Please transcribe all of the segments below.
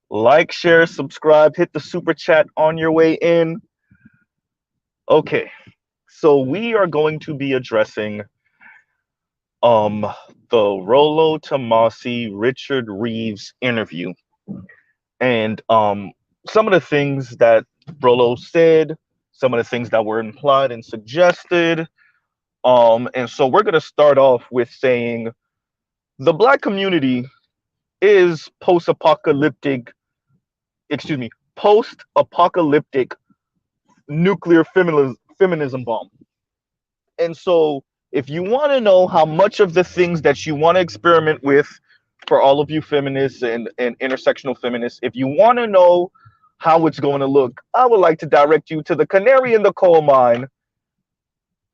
Like, share, subscribe, hit the super chat on your way in. Okay, so we are going to be addressing um the Rollo Tomasi Richard Reeves interview, and some of the things that Rollo said, some of the things that were implied and suggested. And so we're gonna start off with saying the black community is post-apocalyptic, excuse me, post-apocalyptic nuclear feminism bomb. And so if you want to know how much of the things that you want to experiment with, for all of you feminists and intersectional feminists, if you want to know how it's going to look, I would like to direct you to the canary in the coal mine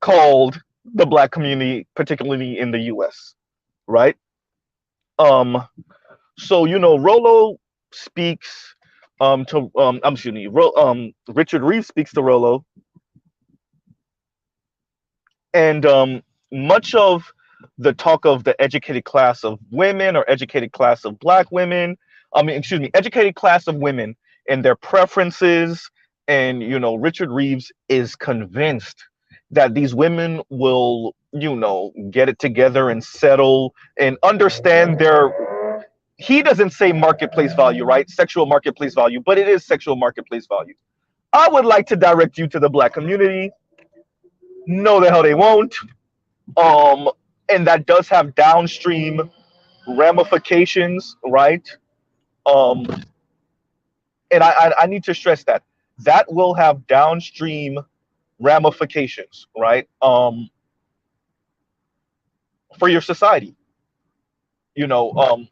called the black community, particularly in the US, right? Um, so Rollo speaks to excuse me, Richard Reeves speaks to Rollo, and much of the talk of the educated class of women or educated class of black women, excuse me, educated class of women and their preferences, and Richard Reeves is convinced that these women will get it together and settle and understand their, he doesn't say marketplace value, right? Sexual marketplace value, but it is sexual marketplace value. I would like to direct you to the black community. No, the hell they won't. Um, and that does have downstream ramifications, right? Um, and I need to stress that that will have downstream ramifications, right? For your society. You know, um,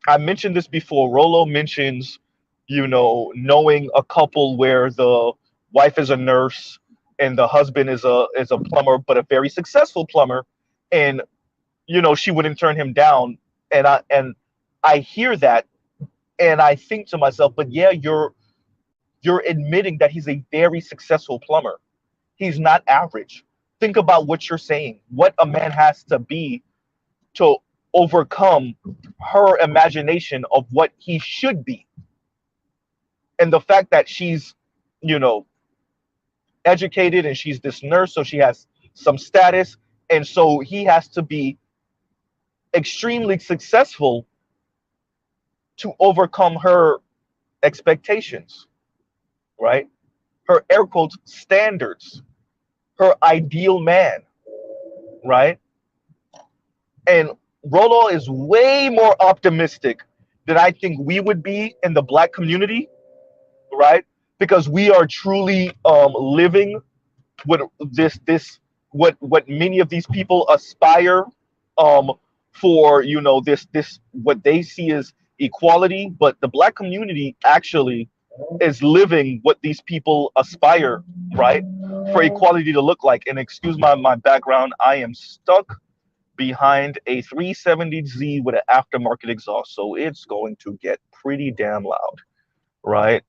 I mentioned this before. Rollo mentions, knowing a couple where the wife is a nurse and the husband is a plumber, but a very successful plumber, and she wouldn't turn him down. And I hear that, and I think to myself, but yeah, you're admitting that he's a very successful plumber. He's not average. Think about what you're saying. What a man has to be to overcome her imagination of what he should be. And the fact that she's, you know, educated and she's this nurse, so she has some status. And so he has to be extremely successful to overcome her expectations, right? Her air quotes standards, her ideal man, right? And Rollo is way more optimistic than I think we would be in the black community, right? Because we are truly living what what many of these people aspire um, for, this what they see as equality, but the black community actually is living what these people aspire, right, for equality to look like. And excuse my background, I am stuck behind a 370Z with an aftermarket exhaust, so it's going to get pretty damn loud, right?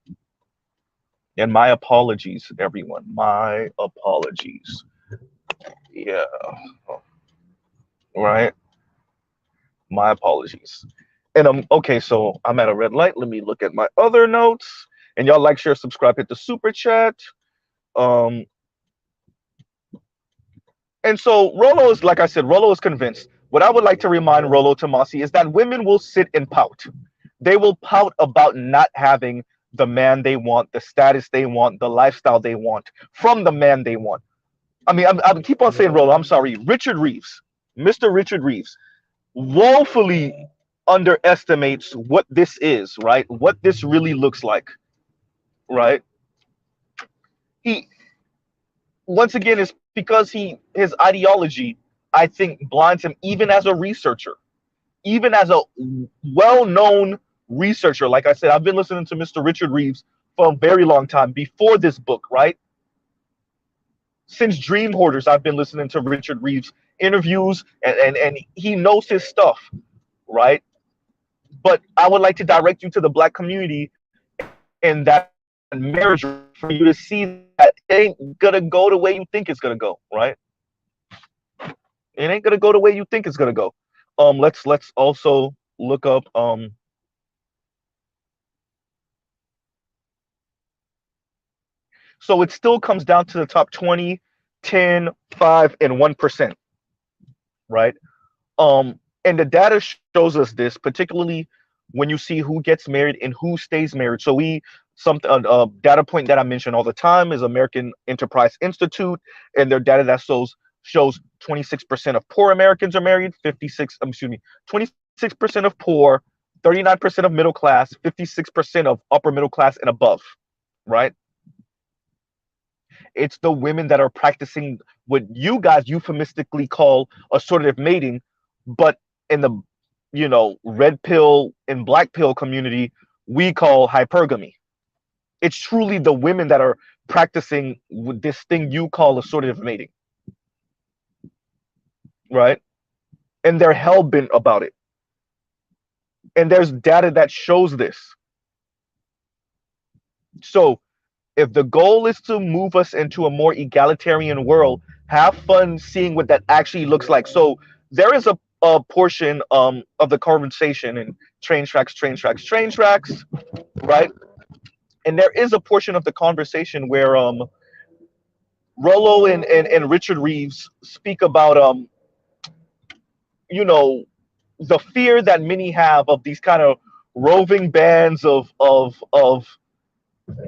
And my apologies, everyone. My apologies. Yeah, right. My apologies. And okay, so I'm at a red light. Let me look at my other notes. And y'all like, share, subscribe, hit the super chat. Um, and so Rollo is, like I said, Rollo is convinced. What I would like to remind Rollo Tomasi is that women will sit and pout. They will pout about not having the man they want, the status they want, the lifestyle they want from the man they want. I mean, I keep on saying Rollo. I'm sorry, Richard Reeves, Mr. Richard Reeves, woefully underestimates what this is, right? What this really looks like, right? He, once again, it's because his ideology, I think, blinds him even as a researcher, even as a well-known researcher. Like I said, I've been listening to Mr. Richard Reeves for a very long time before this book, right? Since Dream Hoarders, I've been listening to Richard Reeves interviews, and he knows his stuff, right? But I would like to direct you to the black community and that marriage for you to see that it ain't gonna go the way you think it's gonna go, right? It ain't gonna go the way you think it's gonna go. Let's also look up So it still comes down to the top 20, 10, 5, and 1%, right? And the data shows us this, particularly when you see who gets married and who stays married. So some data point that I mention all the time is American Enterprise Institute, and their data that shows 26% of poor Americans are married, 26% of poor, 39% of middle class, 56% of upper middle class and above, right? It's the women that are practicing what you guys euphemistically call assortative mating, but in the red pill and black pill community, we call hypergamy. It's truly the women that are practicing this thing you call assortative mating, right? And they're hell bent about it. And there's data that shows this. So if the goal is to move us into a more egalitarian world, have fun seeing what that actually looks like. So there is a portion of the conversation in train tracks, right? And there is a portion of the conversation where Rollo and Richard Reeves speak about you know the fear that many have of these kind of roving bands of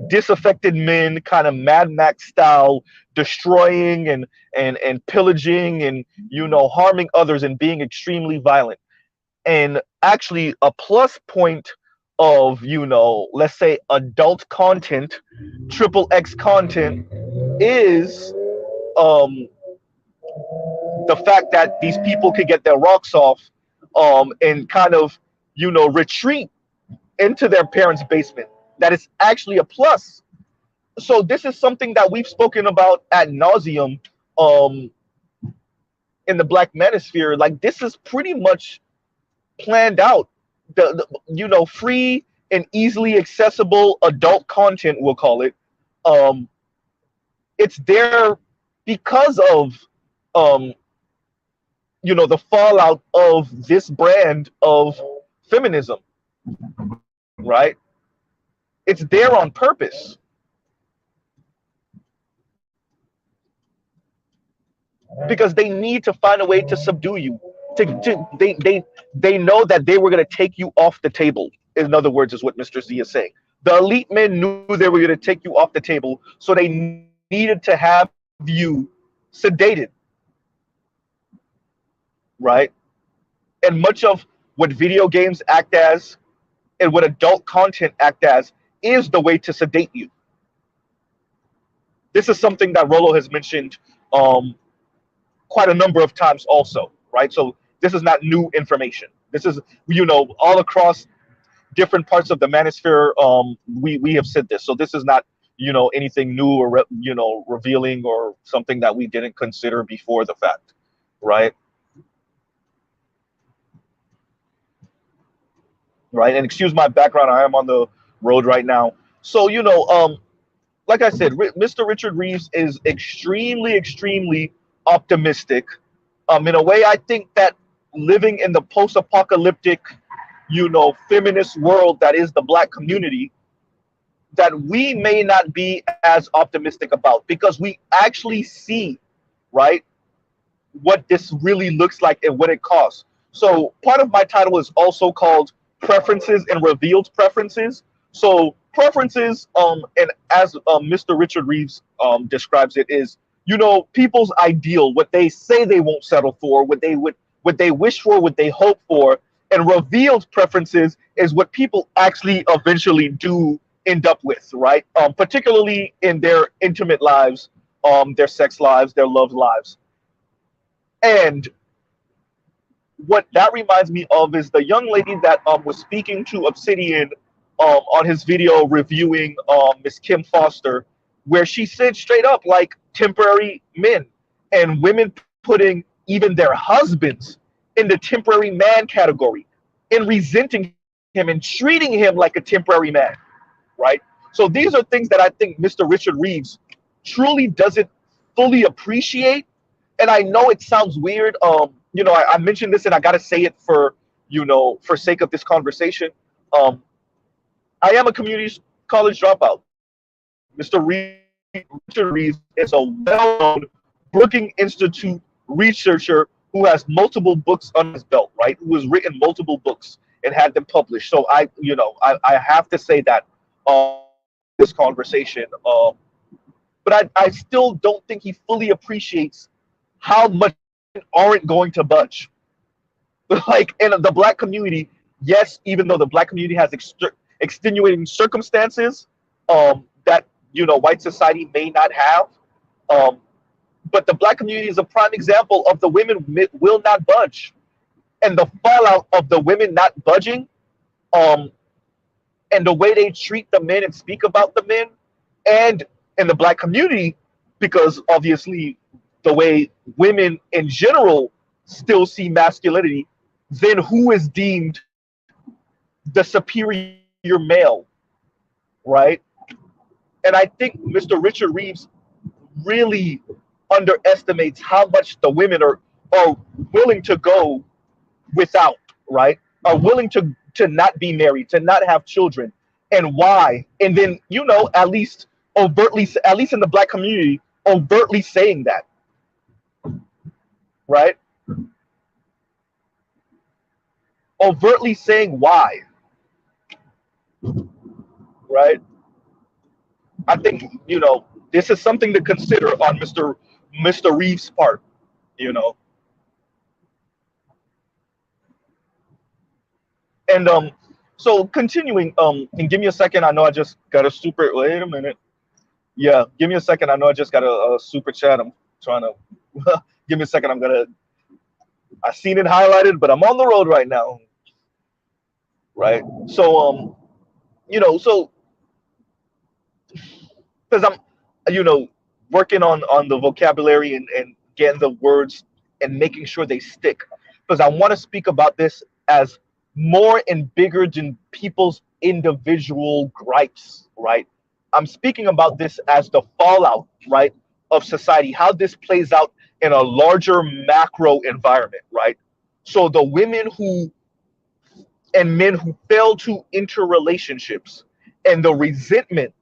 disaffected men, kind of Mad Max style, destroying and pillaging and harming others and being extremely violent. And actually, a plus point of let's say adult content, triple X content, is um, the fact that these people could get their rocks off and kind of retreat into their parents' basement. That is actually a plus. So this is something that we've spoken about ad nauseum um, in the Black Manosphere. Like this is pretty much planned out. The free and easily accessible adult content, we'll call it. Um, it's there because of um, the fallout of this brand of feminism, right? It's there on purpose because they need to find a way to subdue you. They know that they were going to take you off the table. In other words, is what Mr. Z is saying. The elite men knew they were going to take you off the table, so they needed to have you sedated, right? And much of what video games act as and what adult content act as is the way to sedate you. This is something that Rollo has mentioned quite a number of times also, right? So this is not new information. This is, all across different parts of the manosphere, we have said this. So this is not, anything new or, revealing or something that we didn't consider before the fact, right? Right. And excuse my background. I am on the road right now. So, like I said, Mr. Richard Reeves is extremely, extremely optimistic. In a way, I think that living in the post-apocalyptic, feminist world that is the Black community, that we may not be as optimistic about because we actually see, right, what this really looks like and what it costs. So part of my title is also called Preferences and Revealed Preferences. So preferences, and as Mr. Richard Reeves describes it, is people's ideal, what they say they won't settle for, what they wish for, what they hope for, and revealed preferences is what people actually eventually do end up with, right? Particularly in their intimate lives, their sex lives, their love lives. And what that reminds me of is the young lady that was speaking to Obsidian on his video reviewing Miss Kim Foster, where she said straight up like temporary men and women putting even their husbands in the temporary man category and resenting him and treating him like a temporary man, right? So these are things that I think Mr. Richard Reeves truly doesn't fully appreciate. And I know it sounds weird. I mentioned this and I gotta say it for for sake of this conversation. I am a community college dropout. Mr. Reeves Richard Reeves is a well-known Brookings Institute researcher who has multiple books under his belt, right? Who has written multiple books and had them published. So I have to say that this conversation. But I still don't think he fully appreciates how much aren't going to budge. Like in the black community, yes, even though the black community has extenuating circumstances that white society may not have, um, but the black community is a prime example of the women will not budge, and the fallout of the women not budging, um, and the way they treat the men and speak about the men, and in the black community, because obviously the way women in general still see masculinity, then who is deemed the superior male, right? And I think Mr. Richard Reeves really underestimates how much the women are willing to go without, right? Are willing to not be married, to not have children, and why? And then at least overtly, at least in the black community, overtly saying that, right? Overtly saying why, right? I think this is something to consider on Mr. Reeves' part, you know. And so continuing, and give me a second. I know I just got a super. Wait a minute. Yeah, give me a second. I know I just got a super chat. I'm trying to. Give me a second. I seen it highlighted, but I'm on the road right now, right? So so because I'm working on the vocabulary and getting the words and making sure they stick, because I want to speak about this as more and bigger than people's individual gripes, right? I'm speaking about this as the fallout, right, of society, how this plays out in a larger macro environment, right? So the women who and men who fail to enter relationships, and the resentment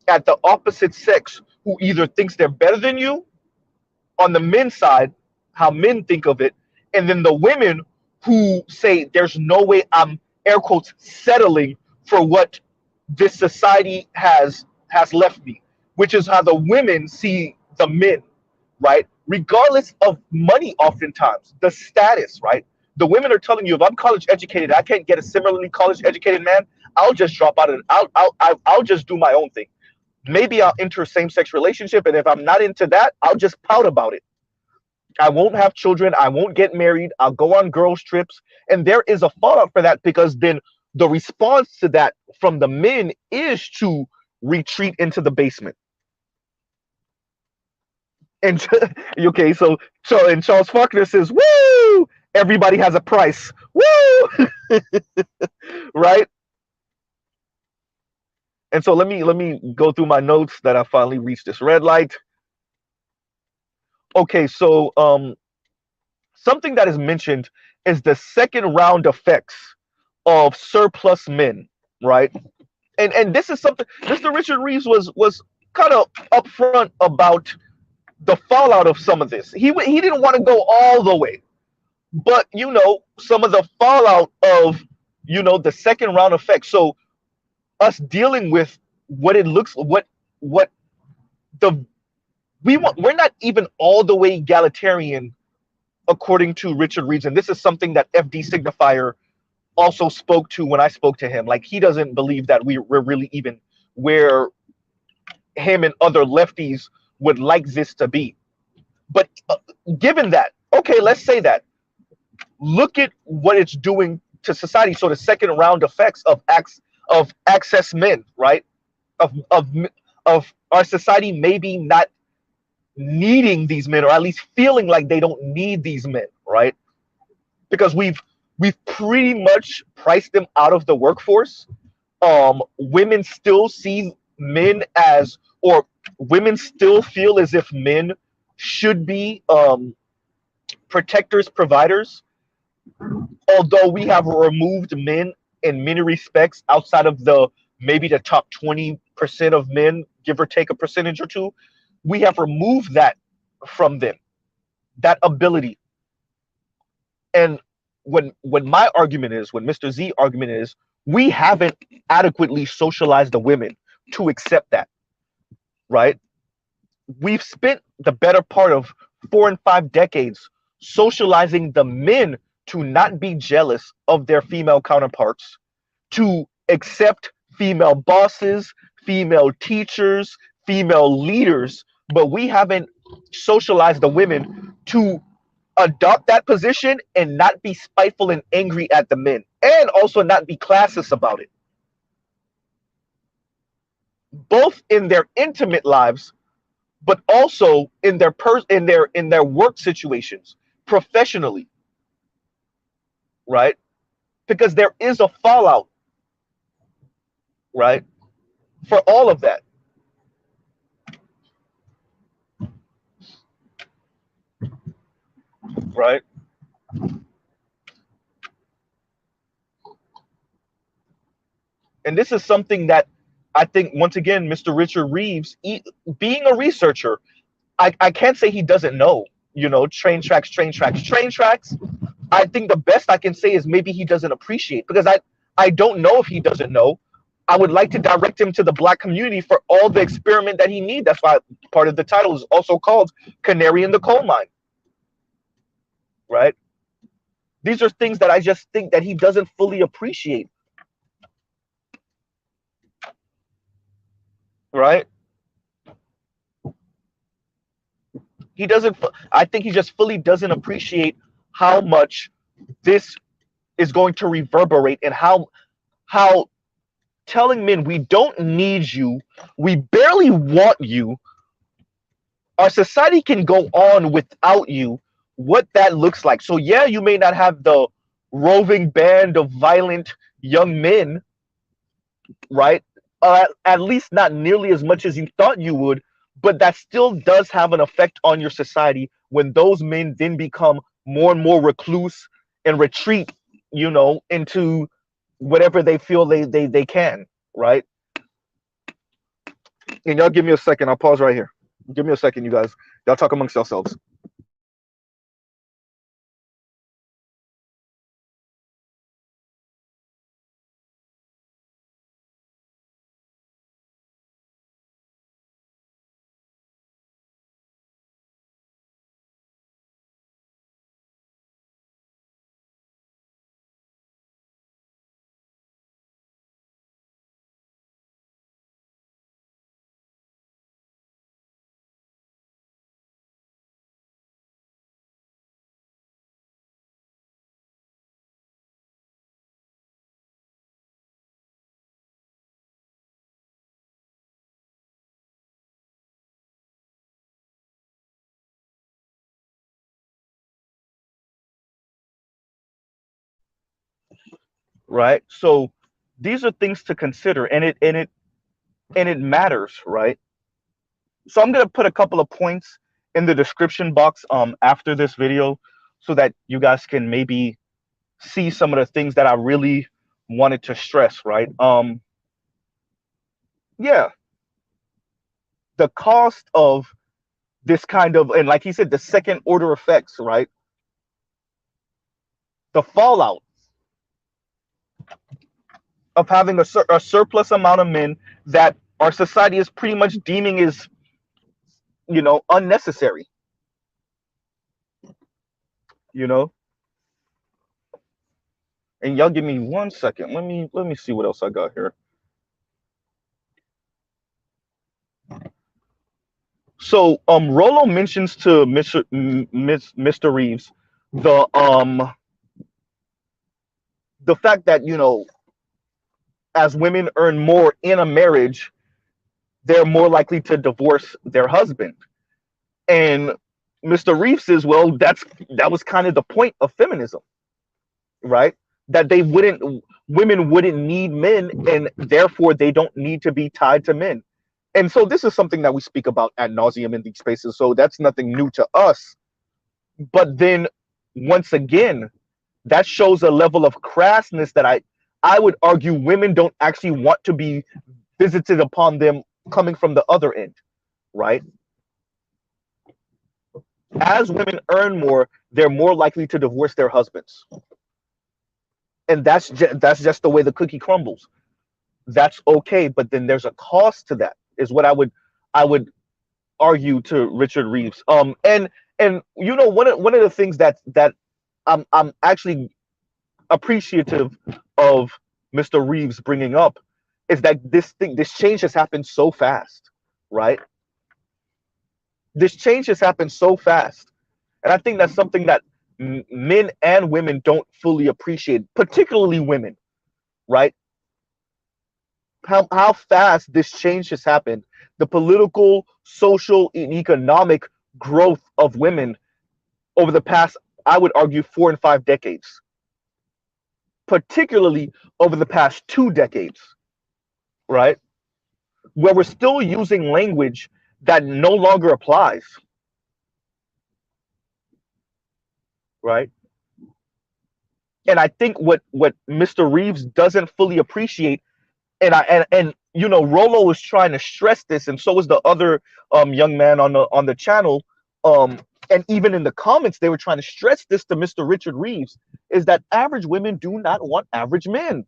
at the opposite sex who either thinks they're better than you on the men's side, how men think of it, and then the women who say there's no way I'm air quotes settling for what this society has left me, which is how the women see the men, right? Regardless of money, oftentimes the status, right? The women are telling you, if I'm college educated, I can't get a similarly college educated man. I'll just drop out of it. I'll just do my own thing. Maybe I'll enter a same-sex relationship, and if I'm not into that, I'll just pout about it. I won't have children. I won't get married. I'll go on girls' trips. And there is a fallout for that, because then the response to that from the men is to retreat into the basement. And okay, so and Charles Faulkner says, "Woo! Everybody has a price. Woo!" Right? And so let me go through my notes that I finally reached this red light. Okay, so something that is mentioned is the second round effects of surplus men, right? And this is something Mr. Richard Reeves was kind of upfront about the fallout of some of this. He didn't want to go all the way, but some of the fallout of the second round effect. So us dealing with what it looks what the we're not even all the way egalitarian according to Richard Reeves, and this is something that FD Signifier also spoke to when I spoke to him. Like, he doesn't believe that we're really even where him and other lefties would like this to be. But given that, okay, let's say that. Look at what it's doing to society. So the second round effects of access men, right? Of our society maybe not needing these men, or at least feeling like they don't need these men, right? Because we've pretty much priced them out of the workforce. Women still see men as, or women still feel as if men should be protectors, providers, although we have removed men in many respects outside of the maybe the top 20% of men, give or take a percentage or two, we have removed that from them, that ability. And when my argument is, when Mr. Z argument is, we haven't adequately socialized the women to accept that, right? We've spent the better part of 4 and 5 decades socializing the men to not be jealous of their female counterparts, to accept female bosses, female teachers, female leaders, but we haven't socialized the women to adopt that position and not be spiteful and angry at the men, and also not be classist about it, both in their intimate lives but also in their in their work situations professionally, right? Because there is a fallout, right, for all of that, right? And this is something that I think, once again, Mr. Richard Reeves, being a researcher, I can't say he doesn't know, train tracks, train tracks, train tracks. I think the best I can say is maybe he doesn't appreciate, because I don't know if he doesn't know. I would like to direct him to the Black community for all the experiment that he needs. That's why part of the title is also called Canary in the Coal Mine, right? These are things that I just think that he doesn't fully appreciate, right? He doesn't, I think he just fully doesn't appreciate how much this is going to reverberate, and how telling men we don't need you, we barely want you, our society can go on without you, what that looks like. So yeah, you may not have the roving band of violent young men, right? At least not nearly as much as you thought you would, but that still does have an effect on your society when those men then become more and more recluse and retreat, into whatever they feel they can, right? And y'all give me a second. I'll pause right here. Give me a second, you guys. Y'all talk amongst yourselves. Right? So these are things to consider, and it matters, right? So I'm gonna put a couple of points in the description box after this video, so that you guys can maybe see some of the things that I really wanted to stress, right? Yeah, the cost of this kind of, and like he said, the second order effects, right? The fallout of having a surplus amount of men that our society is pretty much deeming as, unnecessary, you know. And y'all give me 1 second. Let me see what else I got here. So Rollo mentions to Mr. Reeves the fact that, as women earn more in a marriage, they're more likely to divorce their husband. And Mr. Reeves says, well, that was kind of the point of feminism, right? That women wouldn't need men, and therefore they don't need to be tied to men. And so this is something that we speak about ad nauseum in these spaces. So that's nothing new to us. But then once again, that shows a level of crassness that I would argue women don't actually want to be visited upon them coming from the other end, right? As women earn more, they're more likely to divorce their husbands, and that's just the way the cookie crumbles. That's okay, but then there's a cost to that. Is what I would argue to Richard Reeves. And one of the things that I'm actually appreciative of Mr. Reeves bringing up is that this change has happened so fast, right? This change has happened so fast, and I think that's something that men and women don't fully appreciate, particularly women, right? How fast this change has happened, the political, social, and economic growth of women over the past, I would argue, 4 and 5 decades, particularly over the past 2 decades, right? Where we're still using language that no longer applies, right? And I think what Mr. Reeves doesn't fully appreciate, and Rolo was trying to stress this, and so was the other young man on the channel, um, and even in the comments they were trying to stress this to Mr. Richard Reeves, is that average women do not want average men,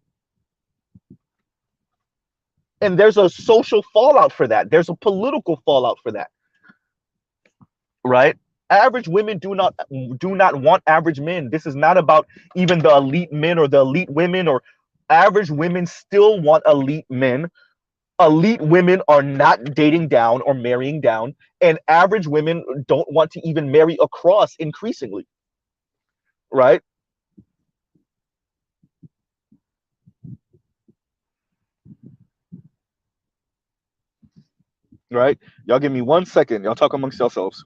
and there's a social fallout for that. There's a political fallout for that, right? Average women do not want average men. This is not about even the elite men or the elite women, or average women still want elite men. Elite women are not dating down or marrying down, and average women don't want to even marry across increasingly, right? Right? Y'all give me 1 second. Y'all talk amongst yourselves.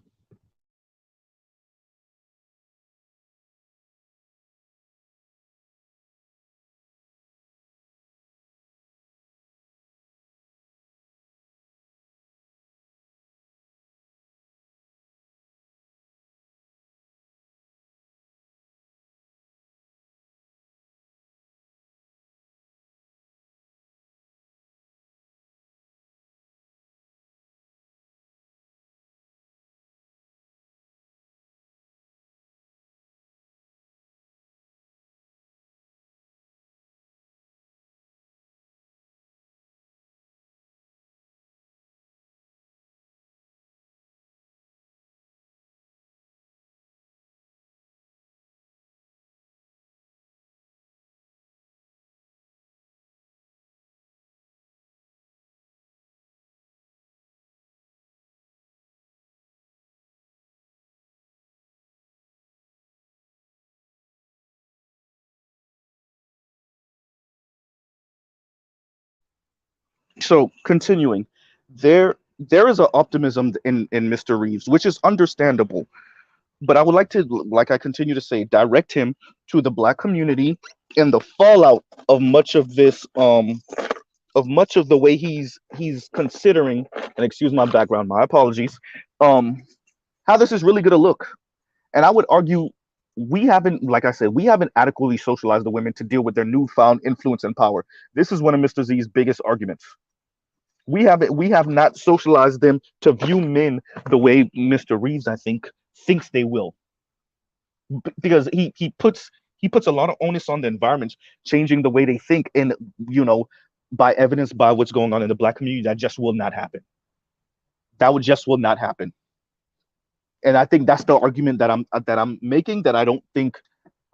So continuing, there is an optimism in Mr. Reeves, which is understandable. But I would like to, like I continue to say, direct him to the Black community and the fallout of much of this, of much of the way he's considering, and excuse my background, my apologies, um, how this is really going to look. And I would argue we haven't, like I said, we haven't adequately socialized the women to deal with their newfound influence and power. This is one of Mr. Z's biggest arguments. We have not socialized them to view men the way Mr. Reeves, I think, thinks they will, because he puts a lot of onus on the environment changing the way they think, and you know by evidence, by what's going on in the Black community, that just will not happen. That would just will not happen. And I think that's the argument that I'm making, that I don't think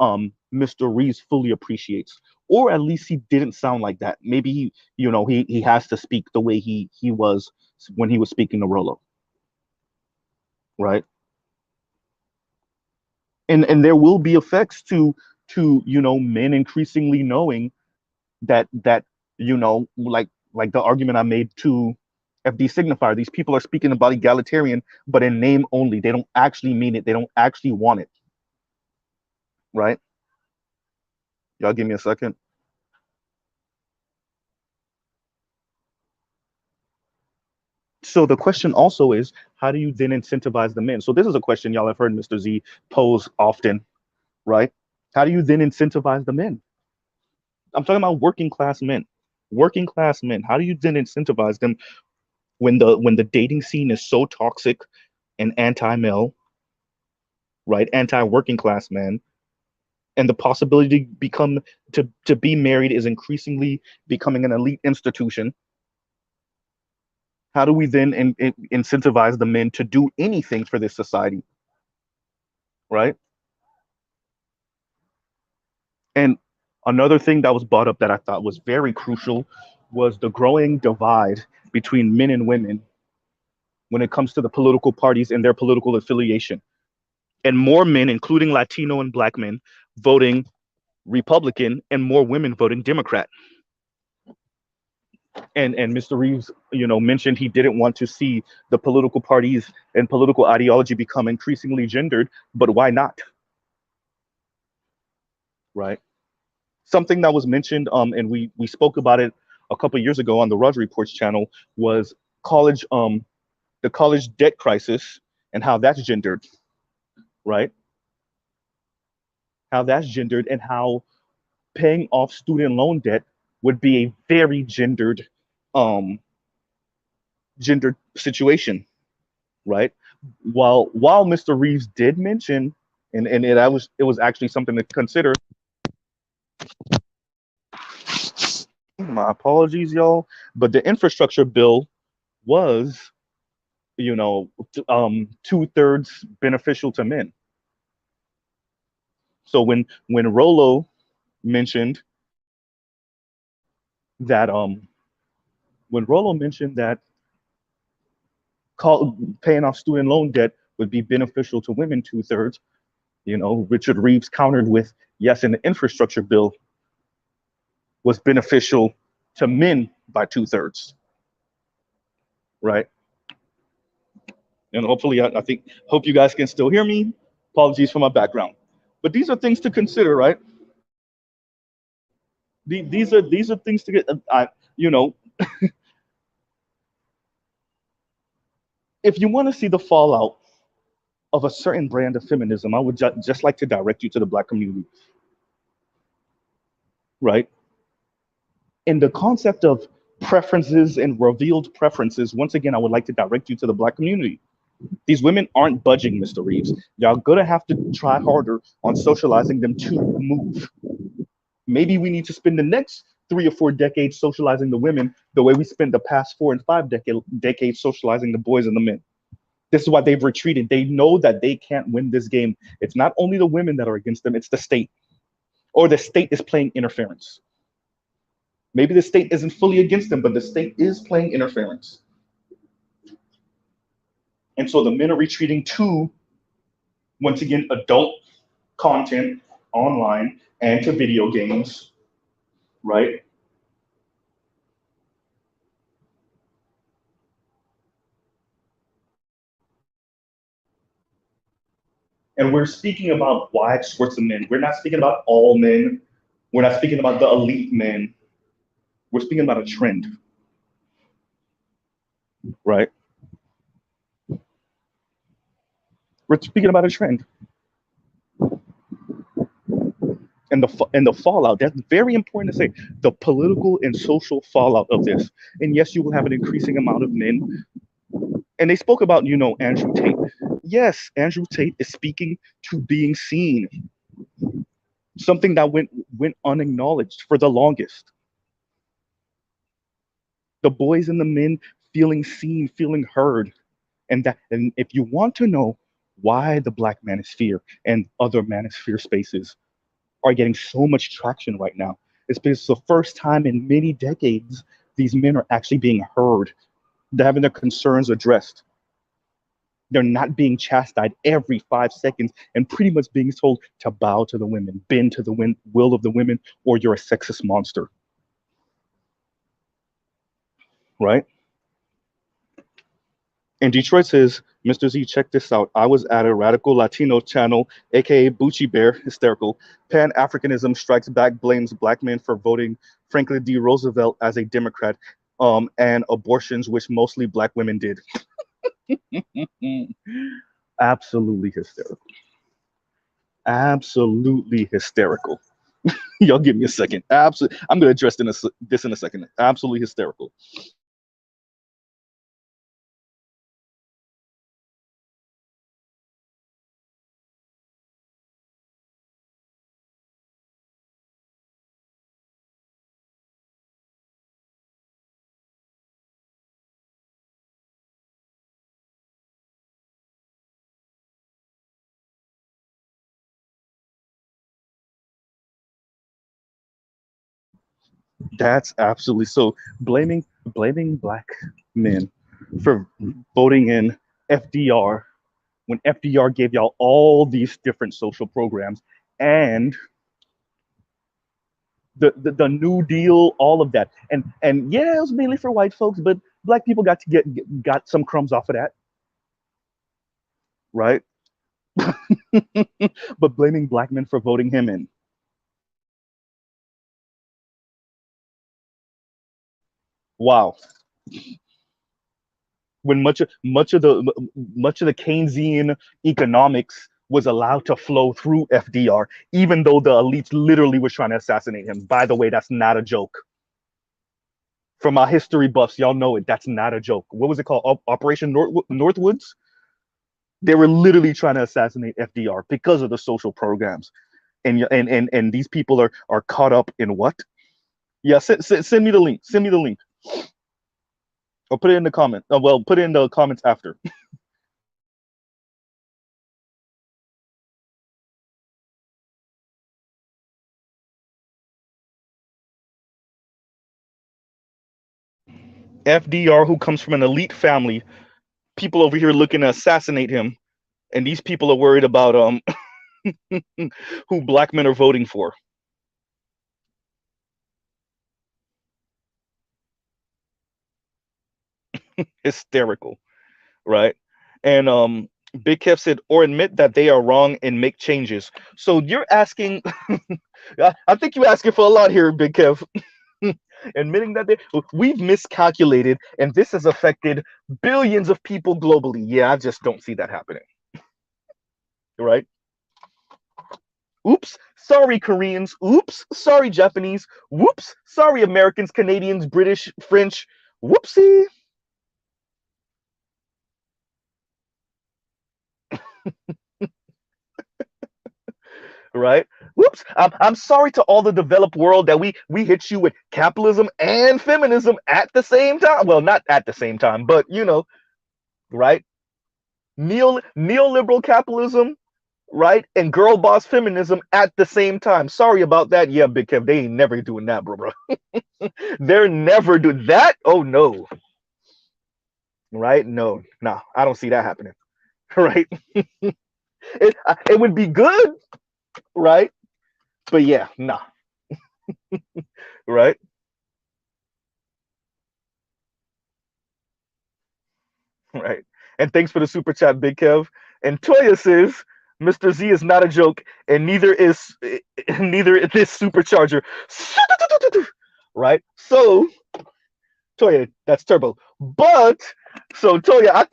Mr. Reeves fully appreciates, or at least he didn't sound like that. Maybe he has to speak the way he was when he was speaking to Rolo, right? And there will be effects to men increasingly knowing that like the argument I made to FD signifier. These people are speaking about egalitarian, but in name only. They don't actually mean it. They don't actually want it, right? Y'all give me a second. So the question also is, how do you then incentivize the men? So this is a question y'all have heard Mr. Z pose often, right? How do you then incentivize the men? I'm talking about working class men. Working class men. How do you then incentivize them when the dating scene is so toxic and anti-male, right? Anti-working class men, and the possibility to become to be married is increasingly becoming an elite institution. How do we then incentivize the men to do anything for this society, right? And another thing that was brought up that I thought was very crucial was the growing divide between men and women when it comes to the political parties and their political affiliation. And more men, including Latino and Black men, voting Republican, and more women voting Democrat. And Mr. Reeves, mentioned he didn't want to see the political parties and political ideology become increasingly gendered, but why not? Right? Something that was mentioned, and we spoke about it a couple of years ago on the Rudge Reports channel, was college, the college debt crisis and how that's gendered, right? How that's gendered and how paying off student loan debt would be a very um, gendered situation, right? While Mr. Reeves did mention, and it was actually something to consider. My apologies, y'all, but the infrastructure bill was, 2/3 beneficial to men. So when Rollo mentioned that when Rollo mentioned that paying off student loan debt would be beneficial to women 2/3, Richard Reeves countered with, yes, and the infrastructure bill was beneficial to men by 2/3, right? And hopefully, I think, hope you guys can still hear me. Apologies for my background, but these are things to consider, right? These are things to get. If you want to see the fallout of a certain brand of feminism, I would just like to direct you to the Black community, right? In the concept of preferences and revealed preferences, once again, I would like to direct you to the Black community. These women aren't budging, Mr. Reeves. Y'all gonna have to try harder on socializing them to move. Maybe we need to spend the next 3 or 4 decades socializing the women the way we spent the past 4 and 5 decades socializing the boys and the men. This is why they've retreated. They know that they can't win this game. It's not only the women that are against them, it's the state. Or the state is playing interference. Maybe the state isn't fully against them, but the state is playing interference. And so the men are retreating to, once again, adult content online and to video games, right? And we're speaking about wide sorts of men. We're not speaking about all men. We're not speaking about the elite men. We're speaking about a trend, right? We're speaking about a trend. And the fallout, that's very important to say, the political and social fallout of this. And yes, you will have an increasing amount of men. And they spoke about, Andrew Tate. Yes, Andrew Tate is speaking to being seen, something that went unacknowledged for the longest. The boys and the men feeling seen, feeling heard. And if you want to know why the Black manosphere and other manosphere spaces are getting so much traction right now, it's because it's the first time in many decades these men are actually being heard. They're having their concerns addressed. They're not being chastised every 5 seconds and pretty much being told to bow to the women, bend to the will of the women, or you're a sexist monster. Right? And Detroit says, Mr. Z, check this out. I was at a radical Latino channel, aka Bucci Bear, hysterical. Pan Africanism strikes back, blames Black men for voting Franklin D. Roosevelt as a Democrat, and abortions, which mostly Black women did. Absolutely hysterical. Absolutely hysterical. Y'all give me a second. Absolutely, I'm going to address this in a second. Absolutely hysterical. That's absolutely so. Blaming black men for voting in FDR when FDR gave y'all all these different social programs and the New Deal, all of that, and yeah, it was mainly for white folks, but black people got to got some crumbs off of that, right? But blaming black men for voting him in, wow. When much of the Keynesian economics was allowed to flow through FDR, even though the elites literally was trying to assassinate him. By the way, that's not a joke. For my history buffs, y'all know it. That's not a joke. What was it called? Operation Northwoods? They were literally trying to assassinate FDR because of the social programs. And these people are caught up in what? Yeah, send me the link. Send me the link. Or put it in the comment. Well, put it in the comments after. FDR, who comes from an elite family, people over here looking to assassinate him, and these people are worried about who black men are voting for. Hysterical, right? And Big Kev said, or admit that they are wrong and make changes. So you're asking, I think you're asking for a lot here, Big Kev. Admitting that we've miscalculated and this has affected billions of people globally. Yeah, I just don't see that happening, right? Oops, sorry, Koreans. Oops, sorry, Japanese. Whoops, sorry, Americans, Canadians, British, French. Whoopsie. Right? Whoops. I'm sorry to all the developed world that we hit you with capitalism and feminism at the same time. Well, not at the same time, but right? Neoliberal capitalism, right? And girl boss feminism at the same time. Sorry about that. Yeah, Big Kev, they ain't never doing that, bro. They're never doing that. Oh no. Right? No, no, I don't see that happening. Right? It would be good, right? But yeah, nah. Right? Right. And thanks for the super chat, Big Kev. And Toya says, Mr. Z is not a joke, and neither is neither is this supercharger. Right? So, Toya, that's turbo. But so Toya,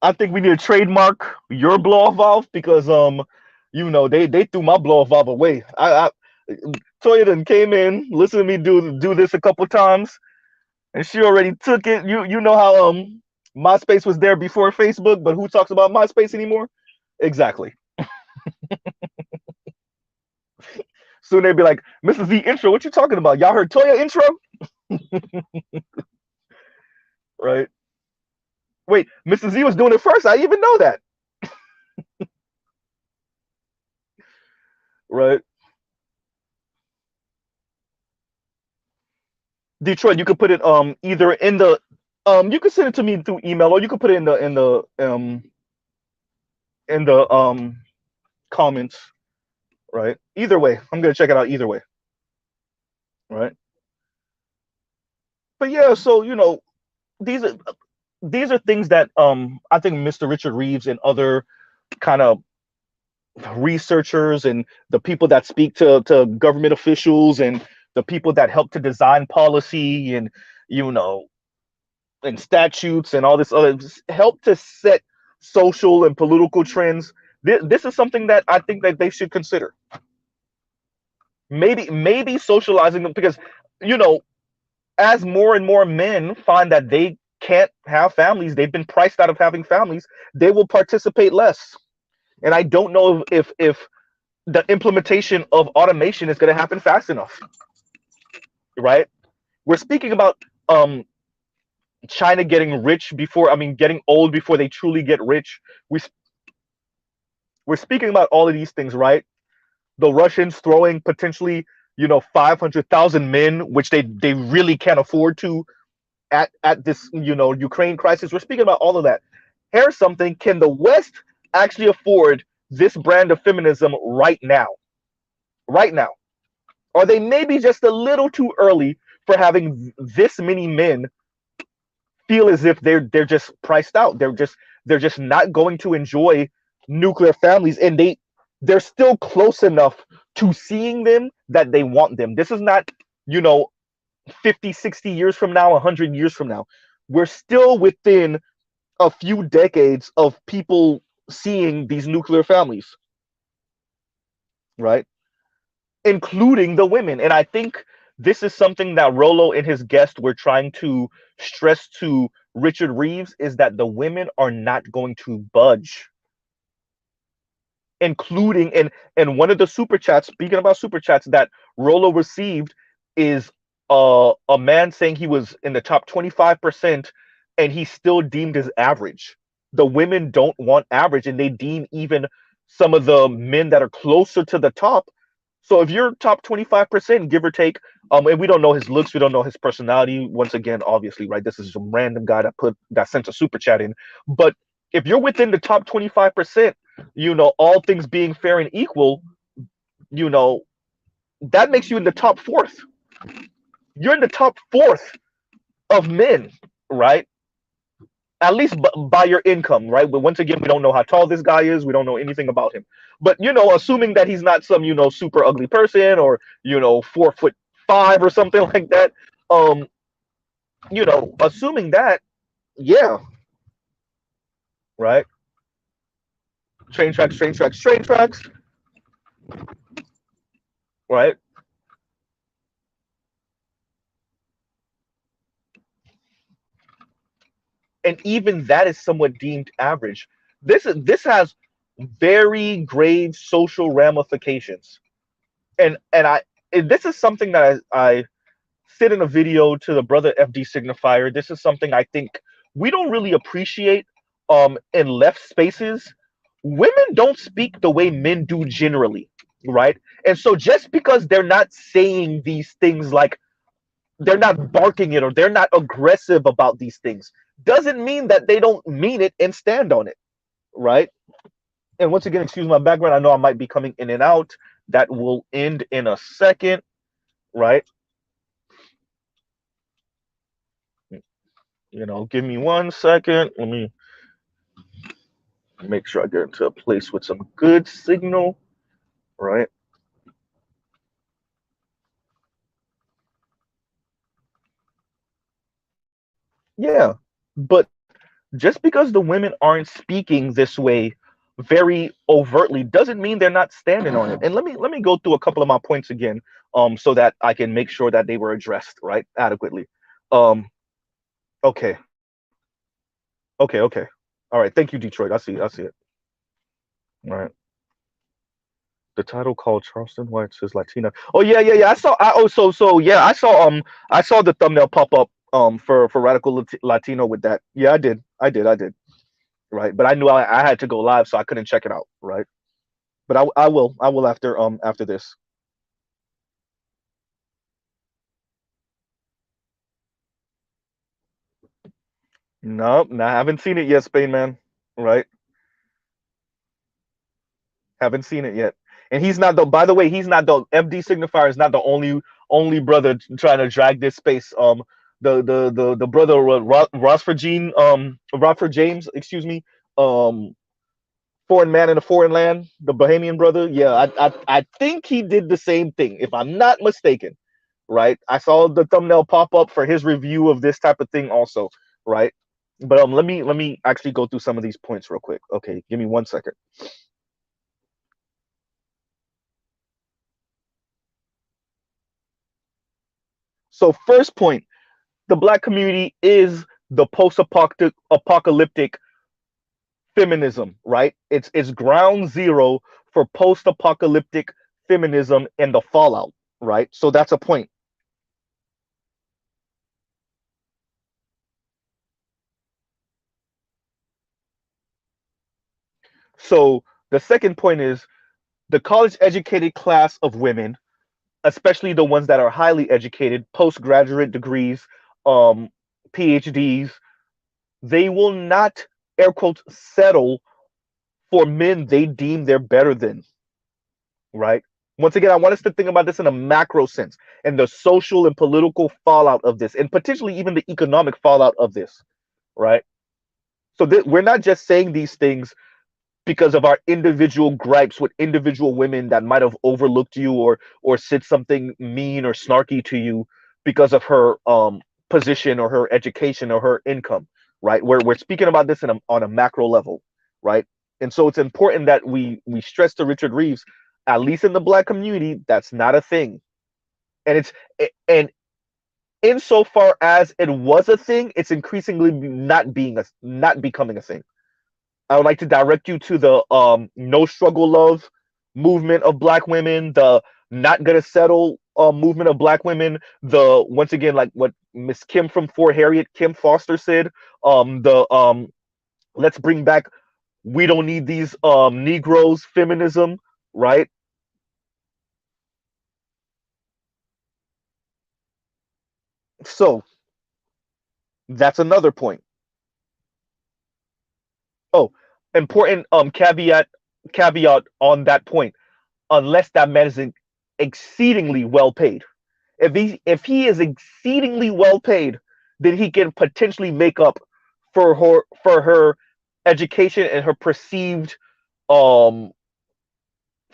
I think we need to trademark your blow off valve because they threw my blow off valve away. I Toya then came in, listened to me do this a couple times, and she already took it. You know how MySpace was there before Facebook, but who talks about MySpace anymore? Exactly. Soon they'd be like, Mrs. Z intro, what you talking about? Y'all heard Toya intro? Right. Wait, Mrs. Z was doing it first. I didn't even know that. Right. Detroit, you could put it either in the you could send it to me through email or you could put it in the comments, right? Either way, I'm gonna check it out either way, right? But yeah, so these are these are things that I think Mr. Richard Reeves and other kind of researchers and the people that speak to government officials and the people that help to design policy and you know and statutes and all this other help to set social and political trends. This is something that I think that they should consider. Maybe socializing them, because you know, as more and more men find that they can't have families, they've been priced out of having families, they will participate less. And I don't know if the implementation of automation is going to happen fast enough, right? We're speaking about um China getting rich before, I mean, getting old before they truly get rich. We we're speaking about all of these things, right? The Russians throwing potentially, 500,000 men, which they really can't afford to at this, Ukraine crisis. We're speaking about all of that. Here's something: can the West actually afford this brand of feminism right now? Right now, are they maybe just a little too early for having this many men feel as if they're just priced out? They're just not going to enjoy nuclear families, and they're still close enough to seeing them that they want them. This is not, you know 50, 60 years from now, 100 years from now. We're still within a few decades of people seeing these nuclear families, right? Including the women. And I think this is something that Rollo and his guest were trying to stress to Richard Reeves, is that the women are not going to budge. Including, and one of the super chats, speaking about super chats that Rollo received, is a man saying he was in the top 25% and he still deemed as average. The women don't want average, and they deem even some of the men that are closer to the top. So if you're top 25%, give or take, and we don't know his looks, we don't know his personality. Once again, obviously, right? This is some random guy that sent a super chat in. But if you're within the top 25%, all things being fair and equal, you know, that makes you in the top fourth. You're in the top fourth of men, right? At least by your income, right? But once again, we don't know how tall this guy is. We don't know anything about him. But assuming that he's not some super ugly person, or 4'5" or something like that. Assuming that, yeah, right. Train tracks, train tracks, train tracks, right? And even that is somewhat deemed average. This has very grave social ramifications, and this is something that I said in a video to the brother FD Signifier. This is something I think we don't really appreciate in left spaces. Women don't speak the way men do generally, right? And so just because they're not saying these things, like they're not barking it or they're not aggressive about these things, doesn't mean that they don't mean it and stand on it, right? And once again, excuse my background. I know I might be coming in and out. That will end in a second, right? Give me 1 second. Let me make sure I get into a place with some good signal, right? Yeah, but just because the women aren't speaking this way very overtly doesn't mean they're not standing on it. And let me go through a couple of my points again, so that I can make sure that they were addressed, right, adequately. Um, okay, okay. All right, thank you, Detroit. I see it. All right. The title called Charleston White says Latina. Oh yeah. I saw. So yeah. I saw the thumbnail pop up for Radical Latino with that. Yeah, I did. Right, but I knew I had to go live, so I couldn't check it out. Right, but I will after this. No, I haven't seen it yet, Spain man. Right, haven't seen it yet. And he's not the. By the way, he's not the FD Signifier is not the only brother trying to drag this space. The brother Rossford James, excuse me, um, foreign man in a foreign land, the Bahamian brother. Yeah, I think he did the same thing, if I'm not mistaken. Right, I saw the thumbnail pop up for his review of this type of thing also. Right, but let me actually go through some of these points real quick. Okay, give me 1 second. So first point, the black community is the post-apocalyptic feminism, right? It's ground zero for post-apocalyptic feminism and the fallout, right? So that's a point. So the second point is the college educated class of women, especially the ones that are highly educated, postgraduate degrees, um, PhDs, they will not, air quotes, settle for men they deem they're better than, right? Once again, I want us to think about this in a macro sense and the social and political fallout of this, and potentially even the economic fallout of this, right? So we're not just saying these things because of our individual gripes with individual women that might have overlooked you or said something mean or snarky to you because of her position or her education or her income, right? We're speaking about this on a macro level, right? And so it's important that we stress to Richard Reeves, at least in the black community, that's not a thing. And and insofar as it was a thing, it's increasingly not becoming a thing. I would like to direct you to the no struggle love movement of black women, the not gonna settle movement of black women, the once again like what Miss Kim from Fort Harriet, Kim Foster said, the let's bring back we don't need these Negroes feminism, right? So that's another point. Oh, important caveat on that point. Unless that man is exceedingly well paid. If he is exceedingly well paid, then he can potentially make up for her education and her perceived um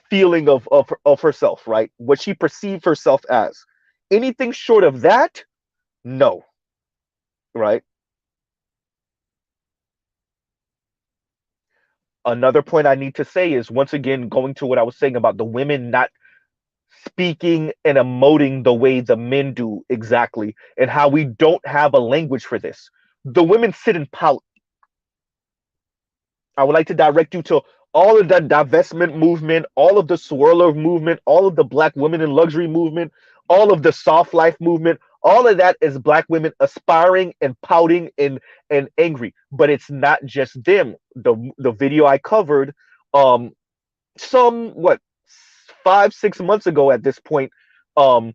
feeling of herself, right? What she perceived herself as. Anything short of that, no, right? Another point I need to say is once again going to what I was saying about the women not speaking and emoting the way the men do exactly, and how we don't have a language for this. The women sit and pout. I would like to direct you to all of the divestment movement, all of the swirler movement, all of the black women in luxury movement, all of the soft life movement. All of that is black women aspiring and pouting and angry. But it's not just them. The video I covered, um, some what 5 6 months ago at this point, um,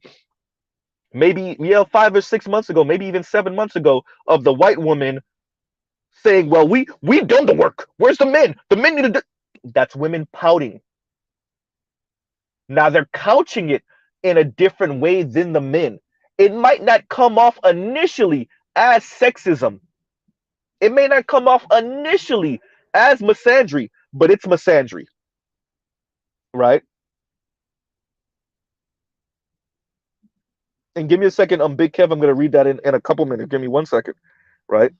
maybe yeah 5 or 6 months ago, maybe even 7 months ago, of the white woman saying, "Well, we've done the work. Where's the men? The men need to." That's women pouting. Now they're couching it in a different way than the men. It might not come off initially as sexism. It may not come off initially as misandry, but it's misandry, right? And give me a second, Big Kev. I'm gonna read that in a couple minutes. Give me 1 second, right?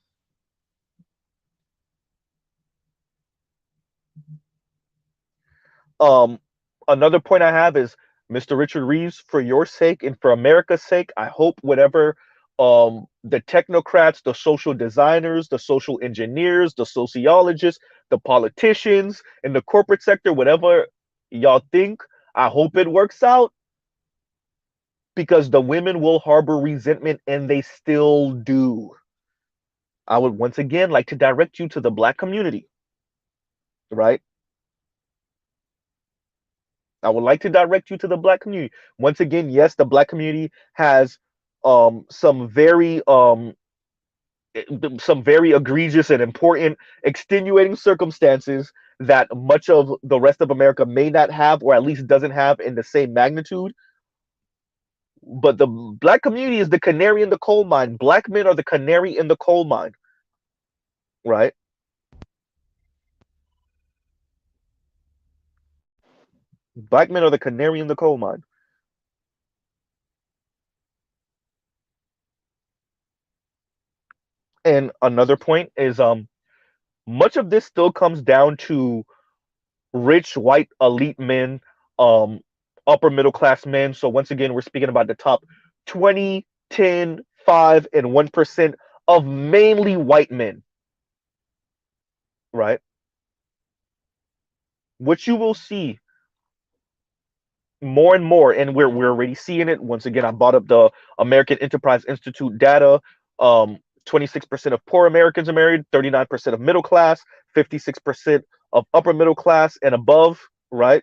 Um, Another point I have is Mr. Richard Reeves, for your sake and for America's sake, I hope whatever the technocrats, the social designers, the social engineers, the sociologists, the politicians in the corporate sector, whatever y'all think, I hope it works out because the women will harbor resentment and they still do. I would once again like to direct you to the black community, right? I would like to direct you to the black community. Once again, yes, the black community has some very some very egregious and important extenuating circumstances that much of the rest of America may not have, or at least doesn't have in the same magnitude. But the black community is the canary in the coal mine. Black men are the canary in the coal mine, right? Black men are the canary in the coal mine. And another point is much of this still comes down to rich white elite men, um, upper middle class men. So once again, we're speaking about the top 20 10, 5, and 1% of mainly white men, right? What you will see more and more, and we're already seeing it. Once again, I brought up the American Enterprise Institute data. 26% of poor Americans are married, 39% of middle class, 56% of upper middle class and above, right?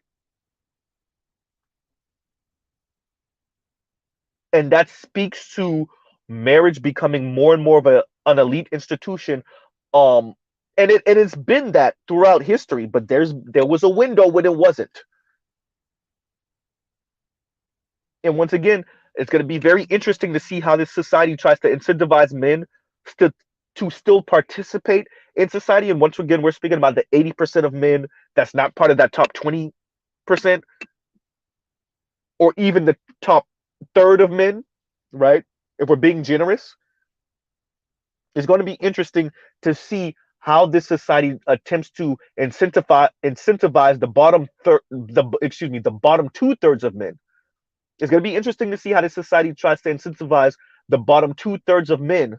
And that speaks to marriage becoming more and more of an elite institution. Um, and it's been that throughout history, but there was a window when it wasn't. And once again, it's going to be very interesting to see how this society tries to incentivize men to to still participate in society. And once again, we're speaking about the 80% of men that's not part of that top 20%, or even the top third of men, right? If we're being generous, it's going to be interesting to see how this society attempts to incentivize the bottom third, the excuse me, the bottom two-thirds of men. It's going to be interesting to see how this society tries to incentivize the bottom two-thirds of men,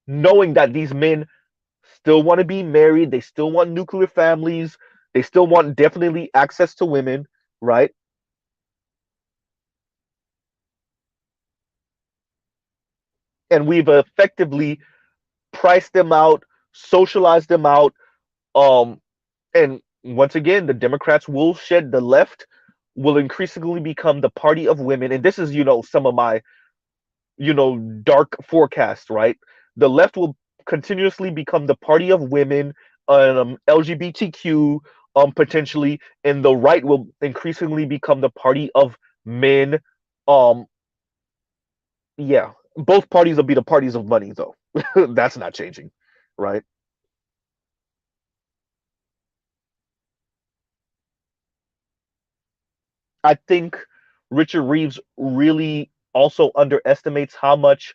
knowing that these men still want to be married, they still want nuclear families, they still want definitely access to women, right? And we've effectively priced them out, socialized them out, um, and once again, the Democrats will shed the left will increasingly become the party of women. And this is, some of my, dark forecast, right? The left will continuously become the party of women, LGBTQ, potentially, and the right will increasingly become the party of men. Um, yeah, both parties will be the parties of money, though. That's not changing, right? I think Richard Reeves really also underestimates how much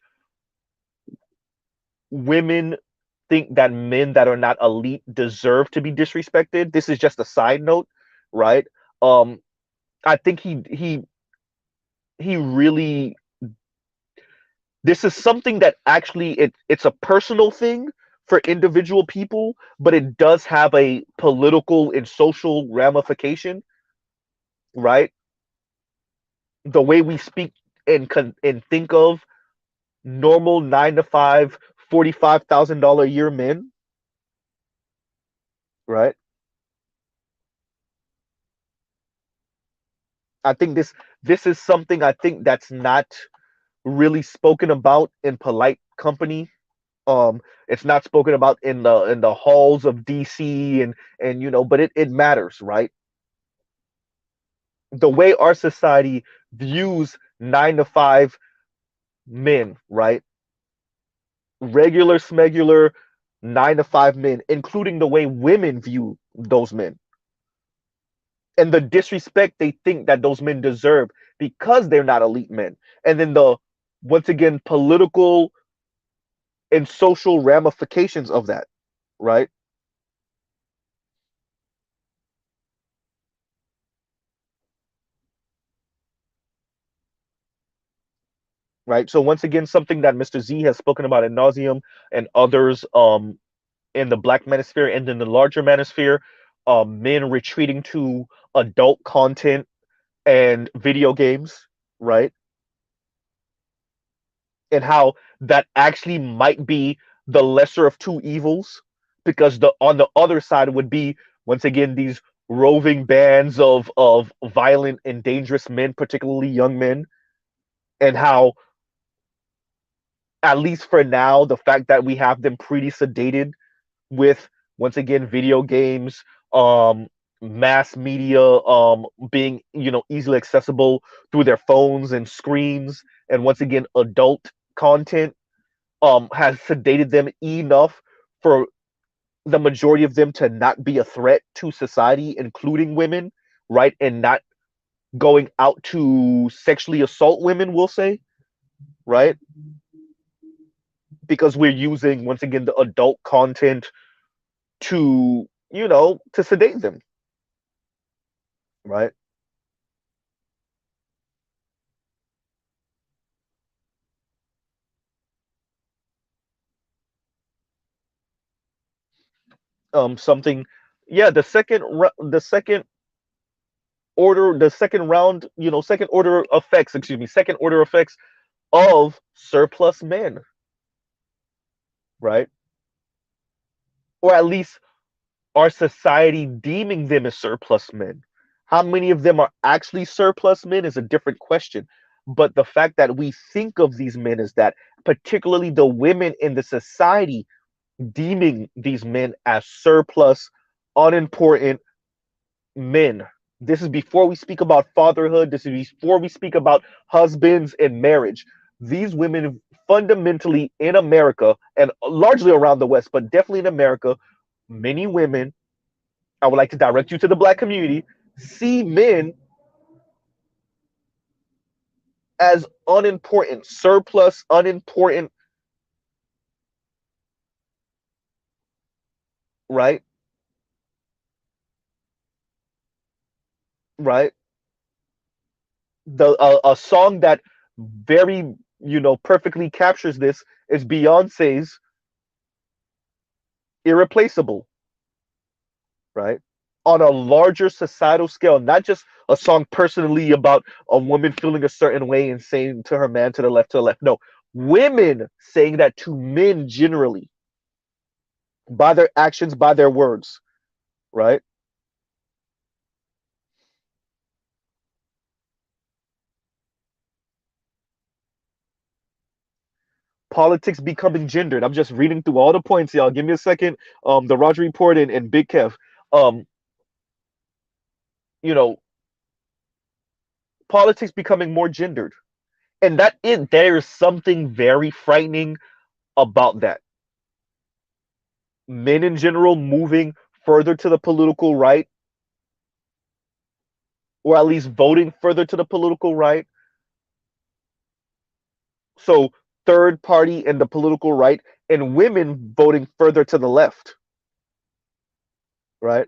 women think that men that are not elite deserve to be disrespected. This is just a side note, right? Um, I think he really, this is something that actually it's a personal thing for individual people, but it does have a political and social ramification, right? The way we speak and think of normal 9 to 5, $45,000 a year men, right? I think this is something I think that's not really spoken about in polite company. It's not spoken about in the halls of DC, and but it matters, right? The way our society views 9 to 5 men, right? Regular smegular 9 to 5 men, including the way women view those men and the disrespect they think that those men deserve because they're not elite men. And then the once again political and social ramifications of that, right? Right. So once again, something that Mr. Z has spoken about ad nauseum, and others in the black manosphere and in the larger manosphere, men retreating to adult content and video games, right? And how that actually might be the lesser of two evils, because the on the other side would be once again these roving bands of violent and dangerous men, particularly young men, and how at least for now the fact that we have them pretty sedated with once again video games, um mass media, being easily accessible through their phones and screens, and once again adult content has sedated them enough for the majority of them to not be a threat to society, including women, right? And not going out to sexually assault women, we'll say, right? Because we're using once again the adult content to sedate them, right? Something, yeah, the second order, the second round, second order effects, excuse me, second order effects of surplus men, right? Or at least our society deeming them as surplus men. How many of them are actually surplus men is a different question. But the fact that we think of these men as that, particularly the women in the society deeming these men as surplus, unimportant men. This is before we speak about fatherhood. This is before we speak about husbands and marriage. These women fundamentally in America and largely around the West, but definitely in America, many women, I would like to direct you to the black community, see men as unimportant, surplus, unimportant, right? Right? A song that very, perfectly captures this is Beyonce's Irreplaceable, right? On a larger societal scale, not just a song personally about a woman feeling a certain way and saying to her man to the left. No, women saying that to men generally by their actions, by their words, right? Politics becoming gendered. I'm just reading through all the points, y'all. Give me a second. The Roger Report and Big Kev. Um, you know, politics becoming more gendered, and there is something very frightening about that. Men in general moving further to the political right, or at least voting further to the political right. So third party and the political right, and women voting further to the left, right?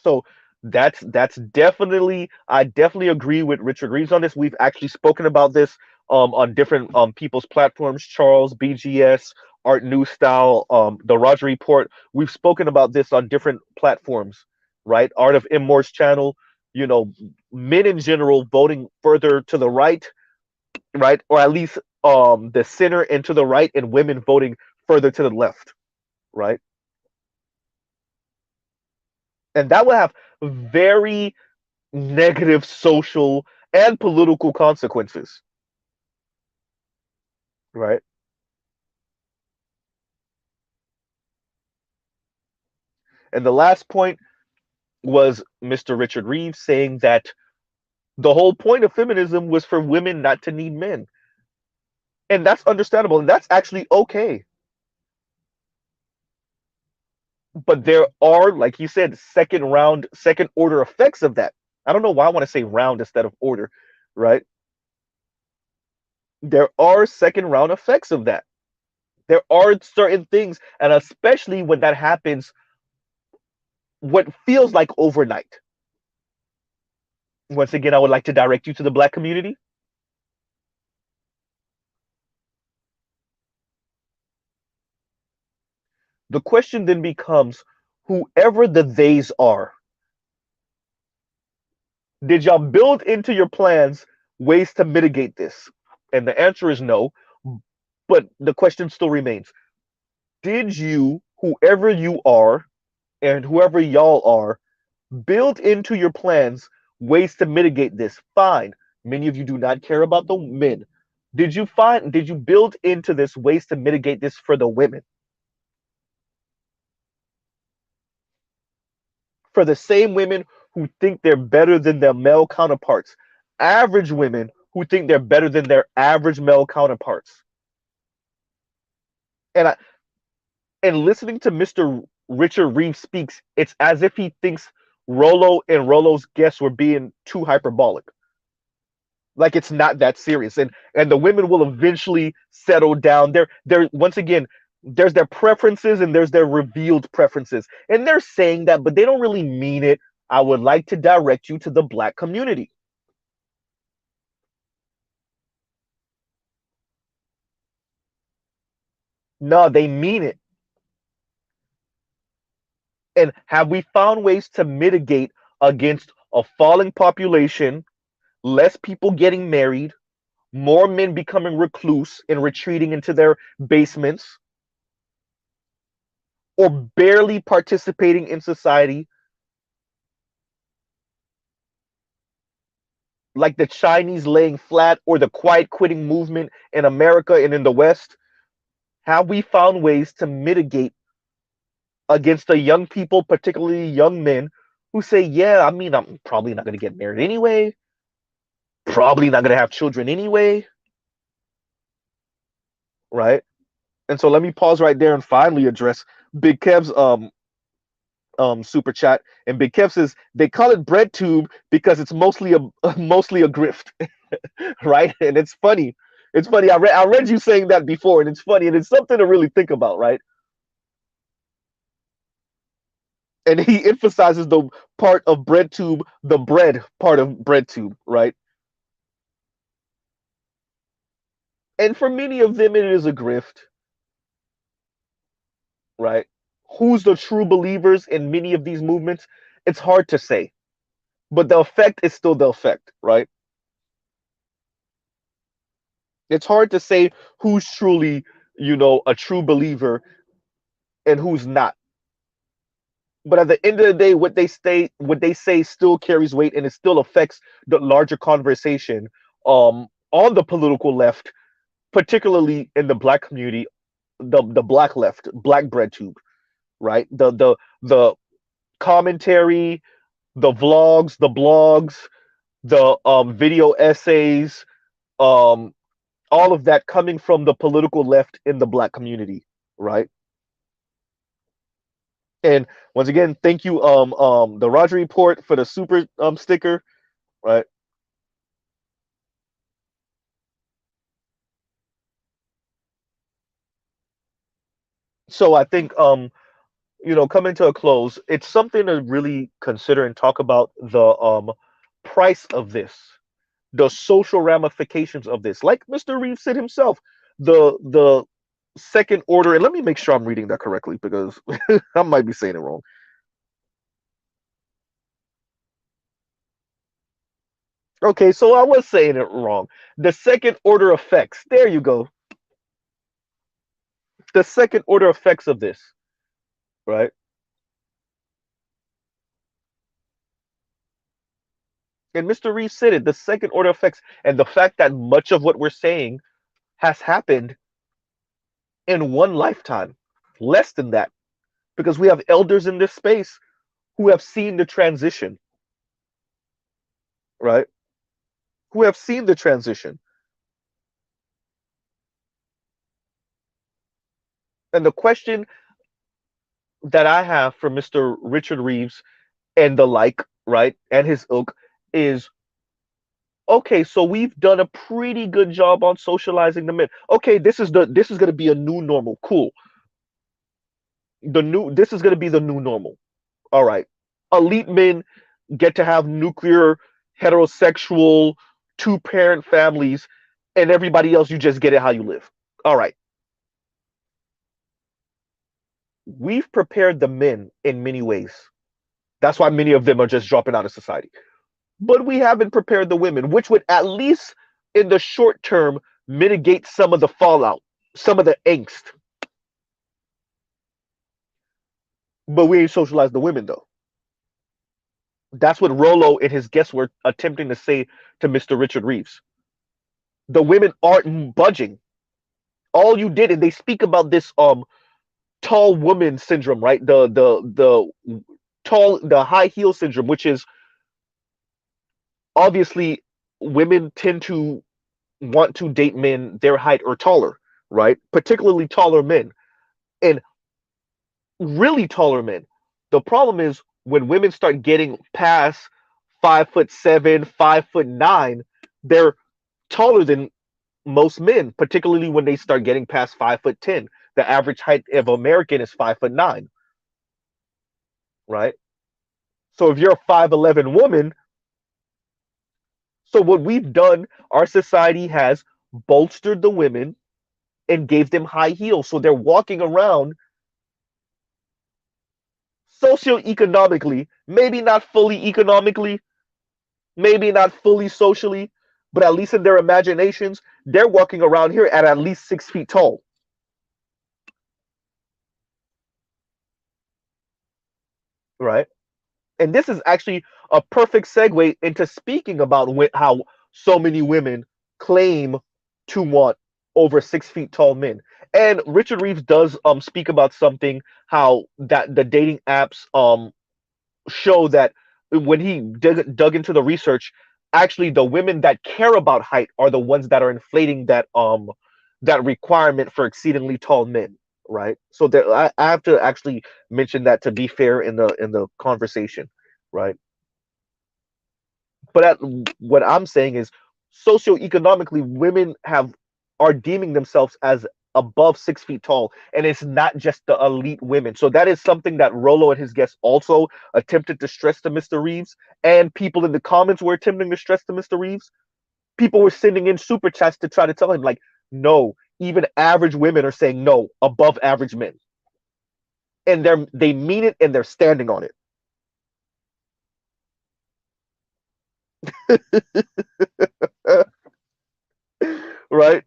So that's definitely, I definitely agree with Richard Reeves on this. We've actually spoken about this on different people's platforms. Charles, BGS, Art New Style, the Roger Report. We've spoken about this on different platforms, right? Art of Immor's channel. You know, men in general voting further to the right, right, or at least the center and to the right, and women voting further to the left, right? And that will have very negative social and political consequences, right? And the last point was Mr. Richard Reeves saying that the whole point of feminism was for women not to need men. And that's understandable. And that's actually okay. But there are, like you said, second round, second order effects of that. I don't know why I want to say round instead of order, right? There are second round effects of that. There are certain things, and especially when that happens, what feels like overnight. Once again, I would like to direct you to the black community. The question then becomes, whoever the theys are, did y'all build into your plans ways to mitigate this? And the answer is no, but the question still remains. Did you, whoever you are, and whoever y'all are, build into your plans ways to mitigate this? Fine. Many of you do not care about the men. Did you build into this ways to mitigate this for the women? For the same women who think they're better than their male counterparts, average women who think they're better than their average male counterparts. And listening to Mr. Richard Reeves speaks, it's as if he thinks Rolo and Rolo's guests were being too hyperbolic. Like it's not that serious. And the women will eventually settle down. They're once again, there's their preferences and there's their revealed preferences. And they're saying that, but they don't really mean it. I would like to direct you to the black community. No, they mean it. And have we found ways to mitigate against a falling population, less people getting married, more men becoming recluse and retreating into their basements, or barely participating in society, like the Chinese laying flat or the quiet quitting movement in America and in the West? Have we found ways to mitigate against the young people, particularly young men, who say, yeah, I mean, I'm probably not going to get married anyway, probably not going to have children anyway, right? And so let me pause right there and finally address Big Kev's super chat. And Big Kev says they call it bread tube because it's mostly a mostly a grift, right? And it's funny. It's funny. I read you saying that before, and it's funny, and it's something to really think about, right? And he emphasizes the part of bread tube, the bread part of bread tube, right? And for many of them, it is a grift, right? Who's the true believers in many of these movements? It's hard to say, but the effect is still the effect, right? It's hard to say who's truly, a true believer and who's not. But at the end of the day, what they say still carries weight, and it still affects the larger conversation on the political left, particularly in the black community, the black left, black bread tube, right? The commentary, the vlogs, the blogs, the video essays, um, all of that coming from the political left in the black community, right? And once again, thank you, the Roger Report for the super sticker, right? So I think, coming to a close, it's something to really consider and talk about the price of this, the social ramifications of this. Like Mr. Reeves said himself, the second order, and let me make sure I'm reading that correctly because I might be saying it wrong. Okay, so I was saying it wrong. The second order effects. There you go. The second order effects of this, right? And Mr. Reeves said it, the second order effects, and the fact that much of what we're saying has happened in one lifetime, less than that, because we have elders in this space who have seen the transition, right? Who have seen the transition. And the question that I have for Mr. Richard Reeves and the like, right, and his ilk is, okay, so we've done a pretty good job on socializing the men. Okay, this is going to be a new normal. Cool. This is going to be the new normal. All right. Elite men get to have nuclear heterosexual two-parent families, and everybody else, you just get it how you live. All right. We've prepared the men in many ways. That's why many of them are just dropping out of society. But we haven't prepared the women, which would at least in the short term mitigate some of the fallout, some of the angst. But we ain't socialized the women though. That's what Rollo and his guests were attempting to say to Mr. Richard Reeves. The women aren't budging. All you did, and they speak about this tall woman syndrome, right? The high heel syndrome, which is obviously women tend to want to date men their height or taller, right? Particularly taller men and really taller men. The problem is when women start getting past 5'7", 5'9", they're taller than most men, particularly when they start getting past 5'10". The average height of American is 5'9", right? So if you're a 5'11" woman, so what we've done, our society has bolstered the women and gave them high heels. So they're walking around socioeconomically, maybe not fully economically, maybe not fully socially, but at least in their imaginations, they're walking around here at least 6 feet tall, right? And this is actually a perfect segue into speaking about how so many women claim to want over 6 feet tall men. And Richard Reeves does speak about something, how that the dating apps show that when he dug into the research, actually the women that care about height are the ones that are inflating that requirement for exceedingly tall men, right? So there, I have to actually mention that to be fair in the conversation, right? But what I'm saying is, socioeconomically, women are deeming themselves as above 6 feet tall, and it's not just the elite women. So that is something that Rolo and his guests also attempted to stress to Mr. Reeves, and people in the comments were attempting to stress to Mr. Reeves. People were sending in super chats to try to tell him, like, no, even average women are saying no, above average men, and they mean it and they're standing on it, right?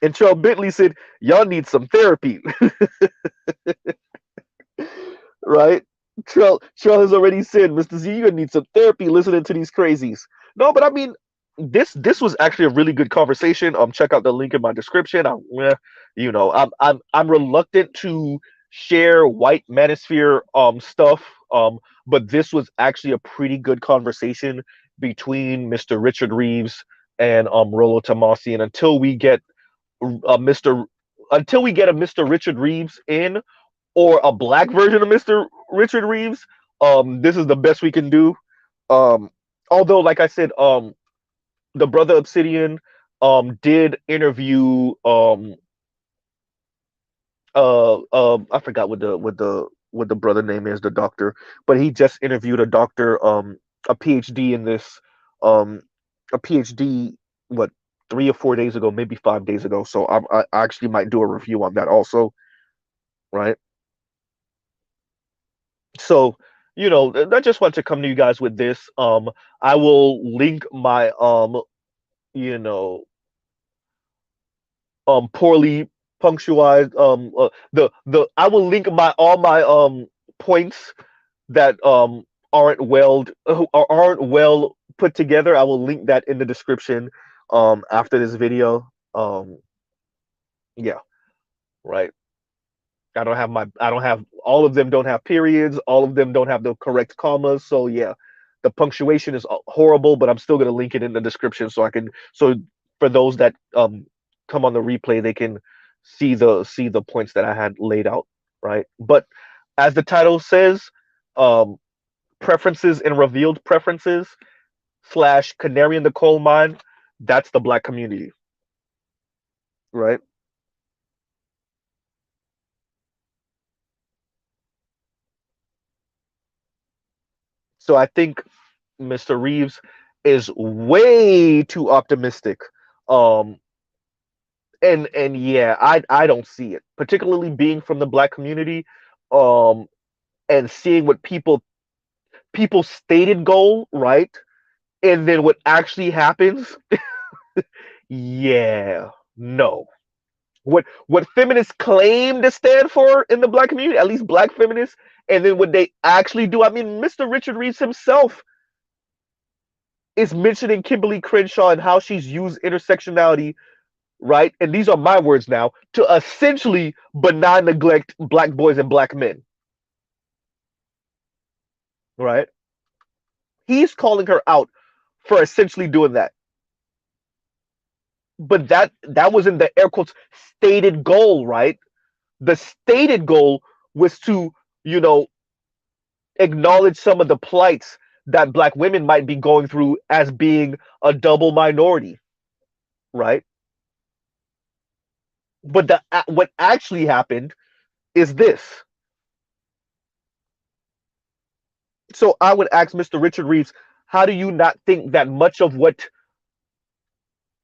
And Charles Bentley said, "Y'all need some therapy." Right? Trell has already said, Mr. Z, you're gonna need some therapy listening to these crazies. No, but I mean, this was actually a really good conversation. Check out the link in my description. I'm reluctant to share white manosphere stuff. But this was actually a pretty good conversation between Mr. Richard Reeves and Rollo Tomasi. And Mr. until we get a Mr. Richard Reeves in, or a black version of Mr. Richard Reeves, this is the best we can do. Um, Although, like I said, the brother Obsidian did interview I forgot what the brother name is, the doctor, but he just interviewed a doctor, a PhD in this, um a PhD, what, 3 or 4 days ago, maybe 5 days ago. So I actually might do a review on that also, right? So, I just want to come to you guys with this. I will link my you know, poorly punctualized, the I will link my all my points that aren't well put together. I will link that in the description after this video. Yeah, right. I don't have, all of them don't have periods, all of them don't have the correct commas. So yeah, the punctuation is horrible, but I'm still gonna link it in the description so for those that come on the replay, they can see the points that I had laid out, right? But as the title says, um preferences and revealed preferences slash canary in the coal mine, that's the black community, right? So I think Mr. Reeves is way too optimistic. Um, and yeah, I don't see it, particularly being from the black community, um, and seeing what people's stated goal, right, and then what actually happens. Yeah, no. What feminists claim to stand for in the black community, at least black feminists, and then what they actually do. I mean, Mr. Richard Reeves himself is mentioning Kimberly Crenshaw and how she's used intersectionality, right? And these are my words now, to essentially benign neglect black boys and black men, right? He's calling her out for essentially doing that. But that wasn't the air quotes stated goal, right? The stated goal was to, you know, acknowledge some of the plights that black women might be going through as being a double minority, right? But what actually happened is this. So I would ask Mr. Richard Reeves, how do you not think that much of what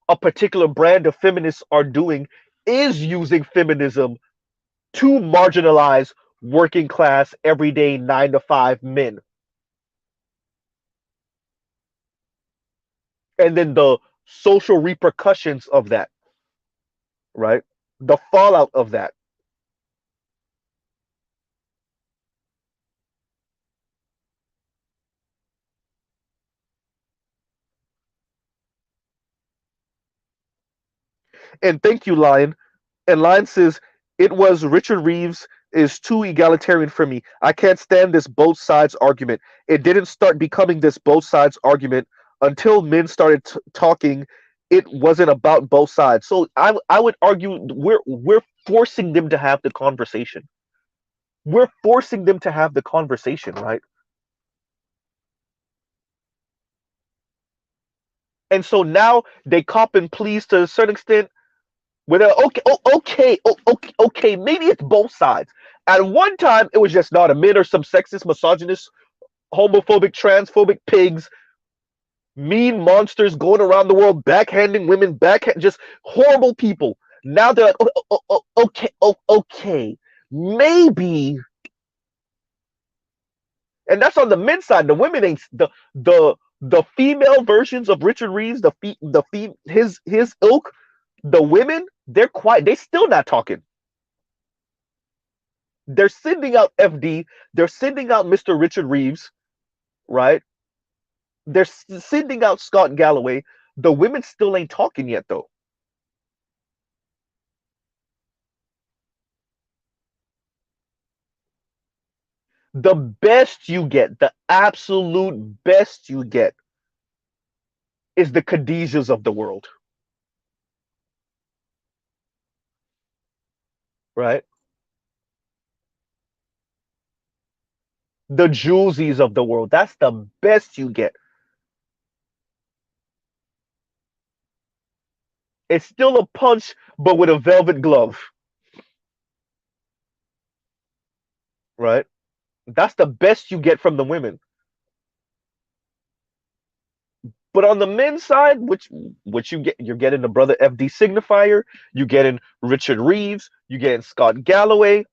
a particular brand of feminists are doing is using feminism to marginalize working class, everyday 9 to 5 men. And then the social repercussions of that, right? The fallout of that. And thank you, Lion. And Lion says, it was Richard Reeves is too egalitarian for me. I can't stand this both sides argument. It didn't start becoming this both sides argument until men started talking. It wasn't about both sides. So I would argue we're forcing them to have the conversation. We're forcing them to have the conversation, right? And so now they cop and please to a certain extent. Where they're okay, okay, maybe it's both sides. At one time, it was just not a men or some sexist, misogynist, homophobic, transphobic pigs, mean monsters going around the world, backhanding women, just horrible people. Now they're like, okay, okay, maybe, and that's on the men's side. The women ain't the female versions of Richard Reeves, his ilk, the women, they're quiet. They still not talking. They're sending out FD. They're sending out Mr. Richard Reeves, right? They're sending out Scott Galloway. The women still ain't talking yet, though. The best you get, the absolute best you get, is the Khadijas of the world, right? The Julesies of the world. That's the best you get. It's still a punch, but with a velvet glove, right? That's the best you get from the women. But on the men's side, which you get, you're getting the brother FD Signifier, you getting Richard Reeves, you getting Scott Galloway,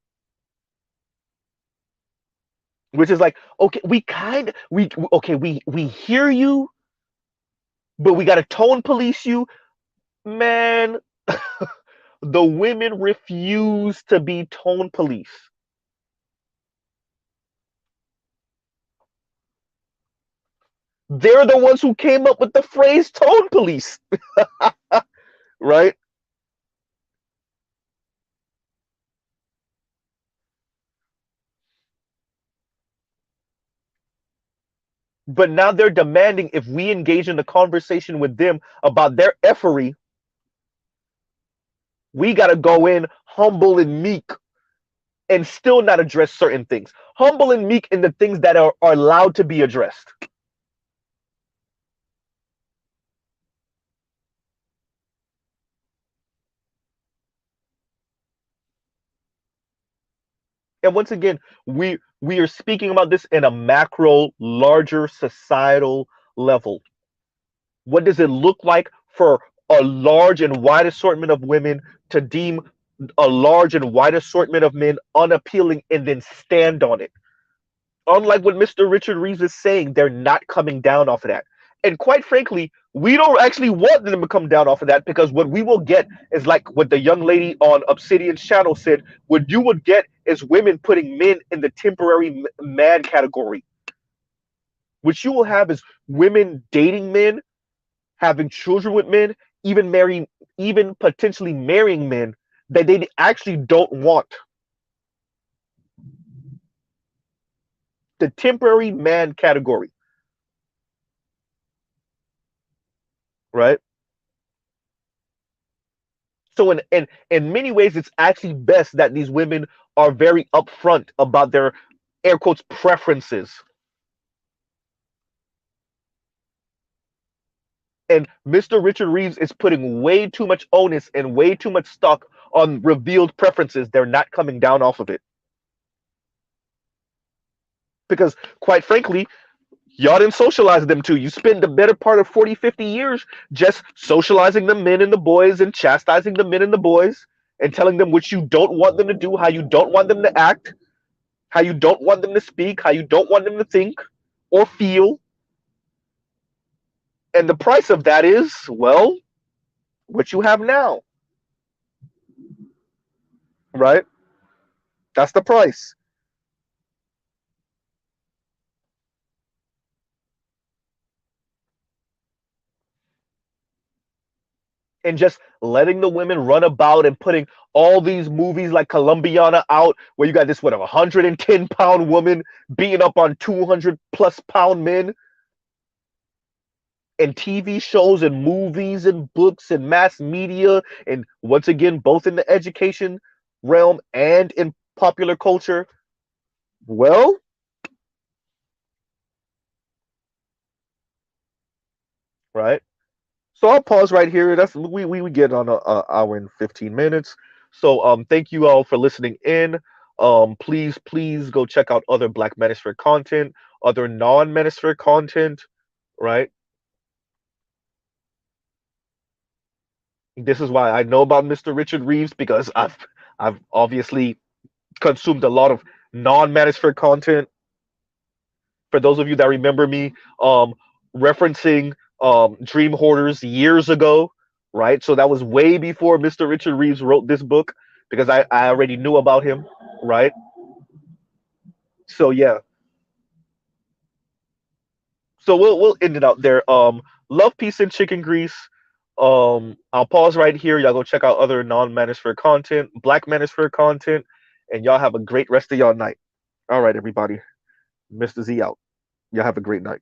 which is like, okay, we hear you, but we gotta tone police you, man. The women refuse to be tone police. They're the ones who came up with the phrase tone police, right? But now they're demanding if we engage in a conversation with them about their effery, we got to go in humble and meek and still not address certain things. Humble and meek in the things that are allowed to be addressed. And once again, we are speaking about this in a macro, larger societal level. What does it look like for a large and wide assortment of women to deem a large and wide assortment of men unappealing and then stand on it? Unlike what Mr. Richard Reeves is saying, they're not coming down off of that. And quite frankly, we don't actually want them to come down off of that, because what we will get is like what the young lady on Obsidian's channel said. What you would get is women putting men in the temporary man category. What you will have is women dating men, having children with men, even potentially marrying men that they actually don't want. The temporary man category, right? So in many ways, it's actually best that these women are very upfront about their air quotes preferences. And Mr. Richard Reeves is putting way too much onus and way too much stock on revealed preferences. They're not coming down off of it. Because quite frankly, y'all didn't socialize them too. You spend the better part of 40, 50 years just socializing the men and the boys and chastising the men and the boys. and telling them what you don't want them to do, how you don't want them to act, how you don't want them to speak, how you don't want them to think or feel. And the price of that is, well, what you have now, right? That's the price. And just letting the women run about and putting all these movies like Colombiana out, where you got this, what, a 110-pound woman beating up on 200-plus-pound men, and TV shows and movies and books and mass media, and once again, both in the education realm and in popular culture. Well, right. So I'll pause right here. That's we get on a hour and 15 minutes. So thank you all for listening in. Please go check out other Black Manosphere content, other non-Manosphere content. Right. This is why I know about Mr. Richard Reeves, because I've obviously consumed a lot of non-Manosphere content. For those of you that remember me, referencing Dream Hoarders years ago, right? So that was way before Mr. Richard Reeves wrote this book, because I already knew about him, right? So yeah, so we'll end it out there. Love, peace, and chicken grease. I'll pause right here. Y'all go check out other non-Manosphere content, Black Manosphere content, and y'all have a great rest of y'all night. All right, everybody. Mr. Z out. Y'all have a great night.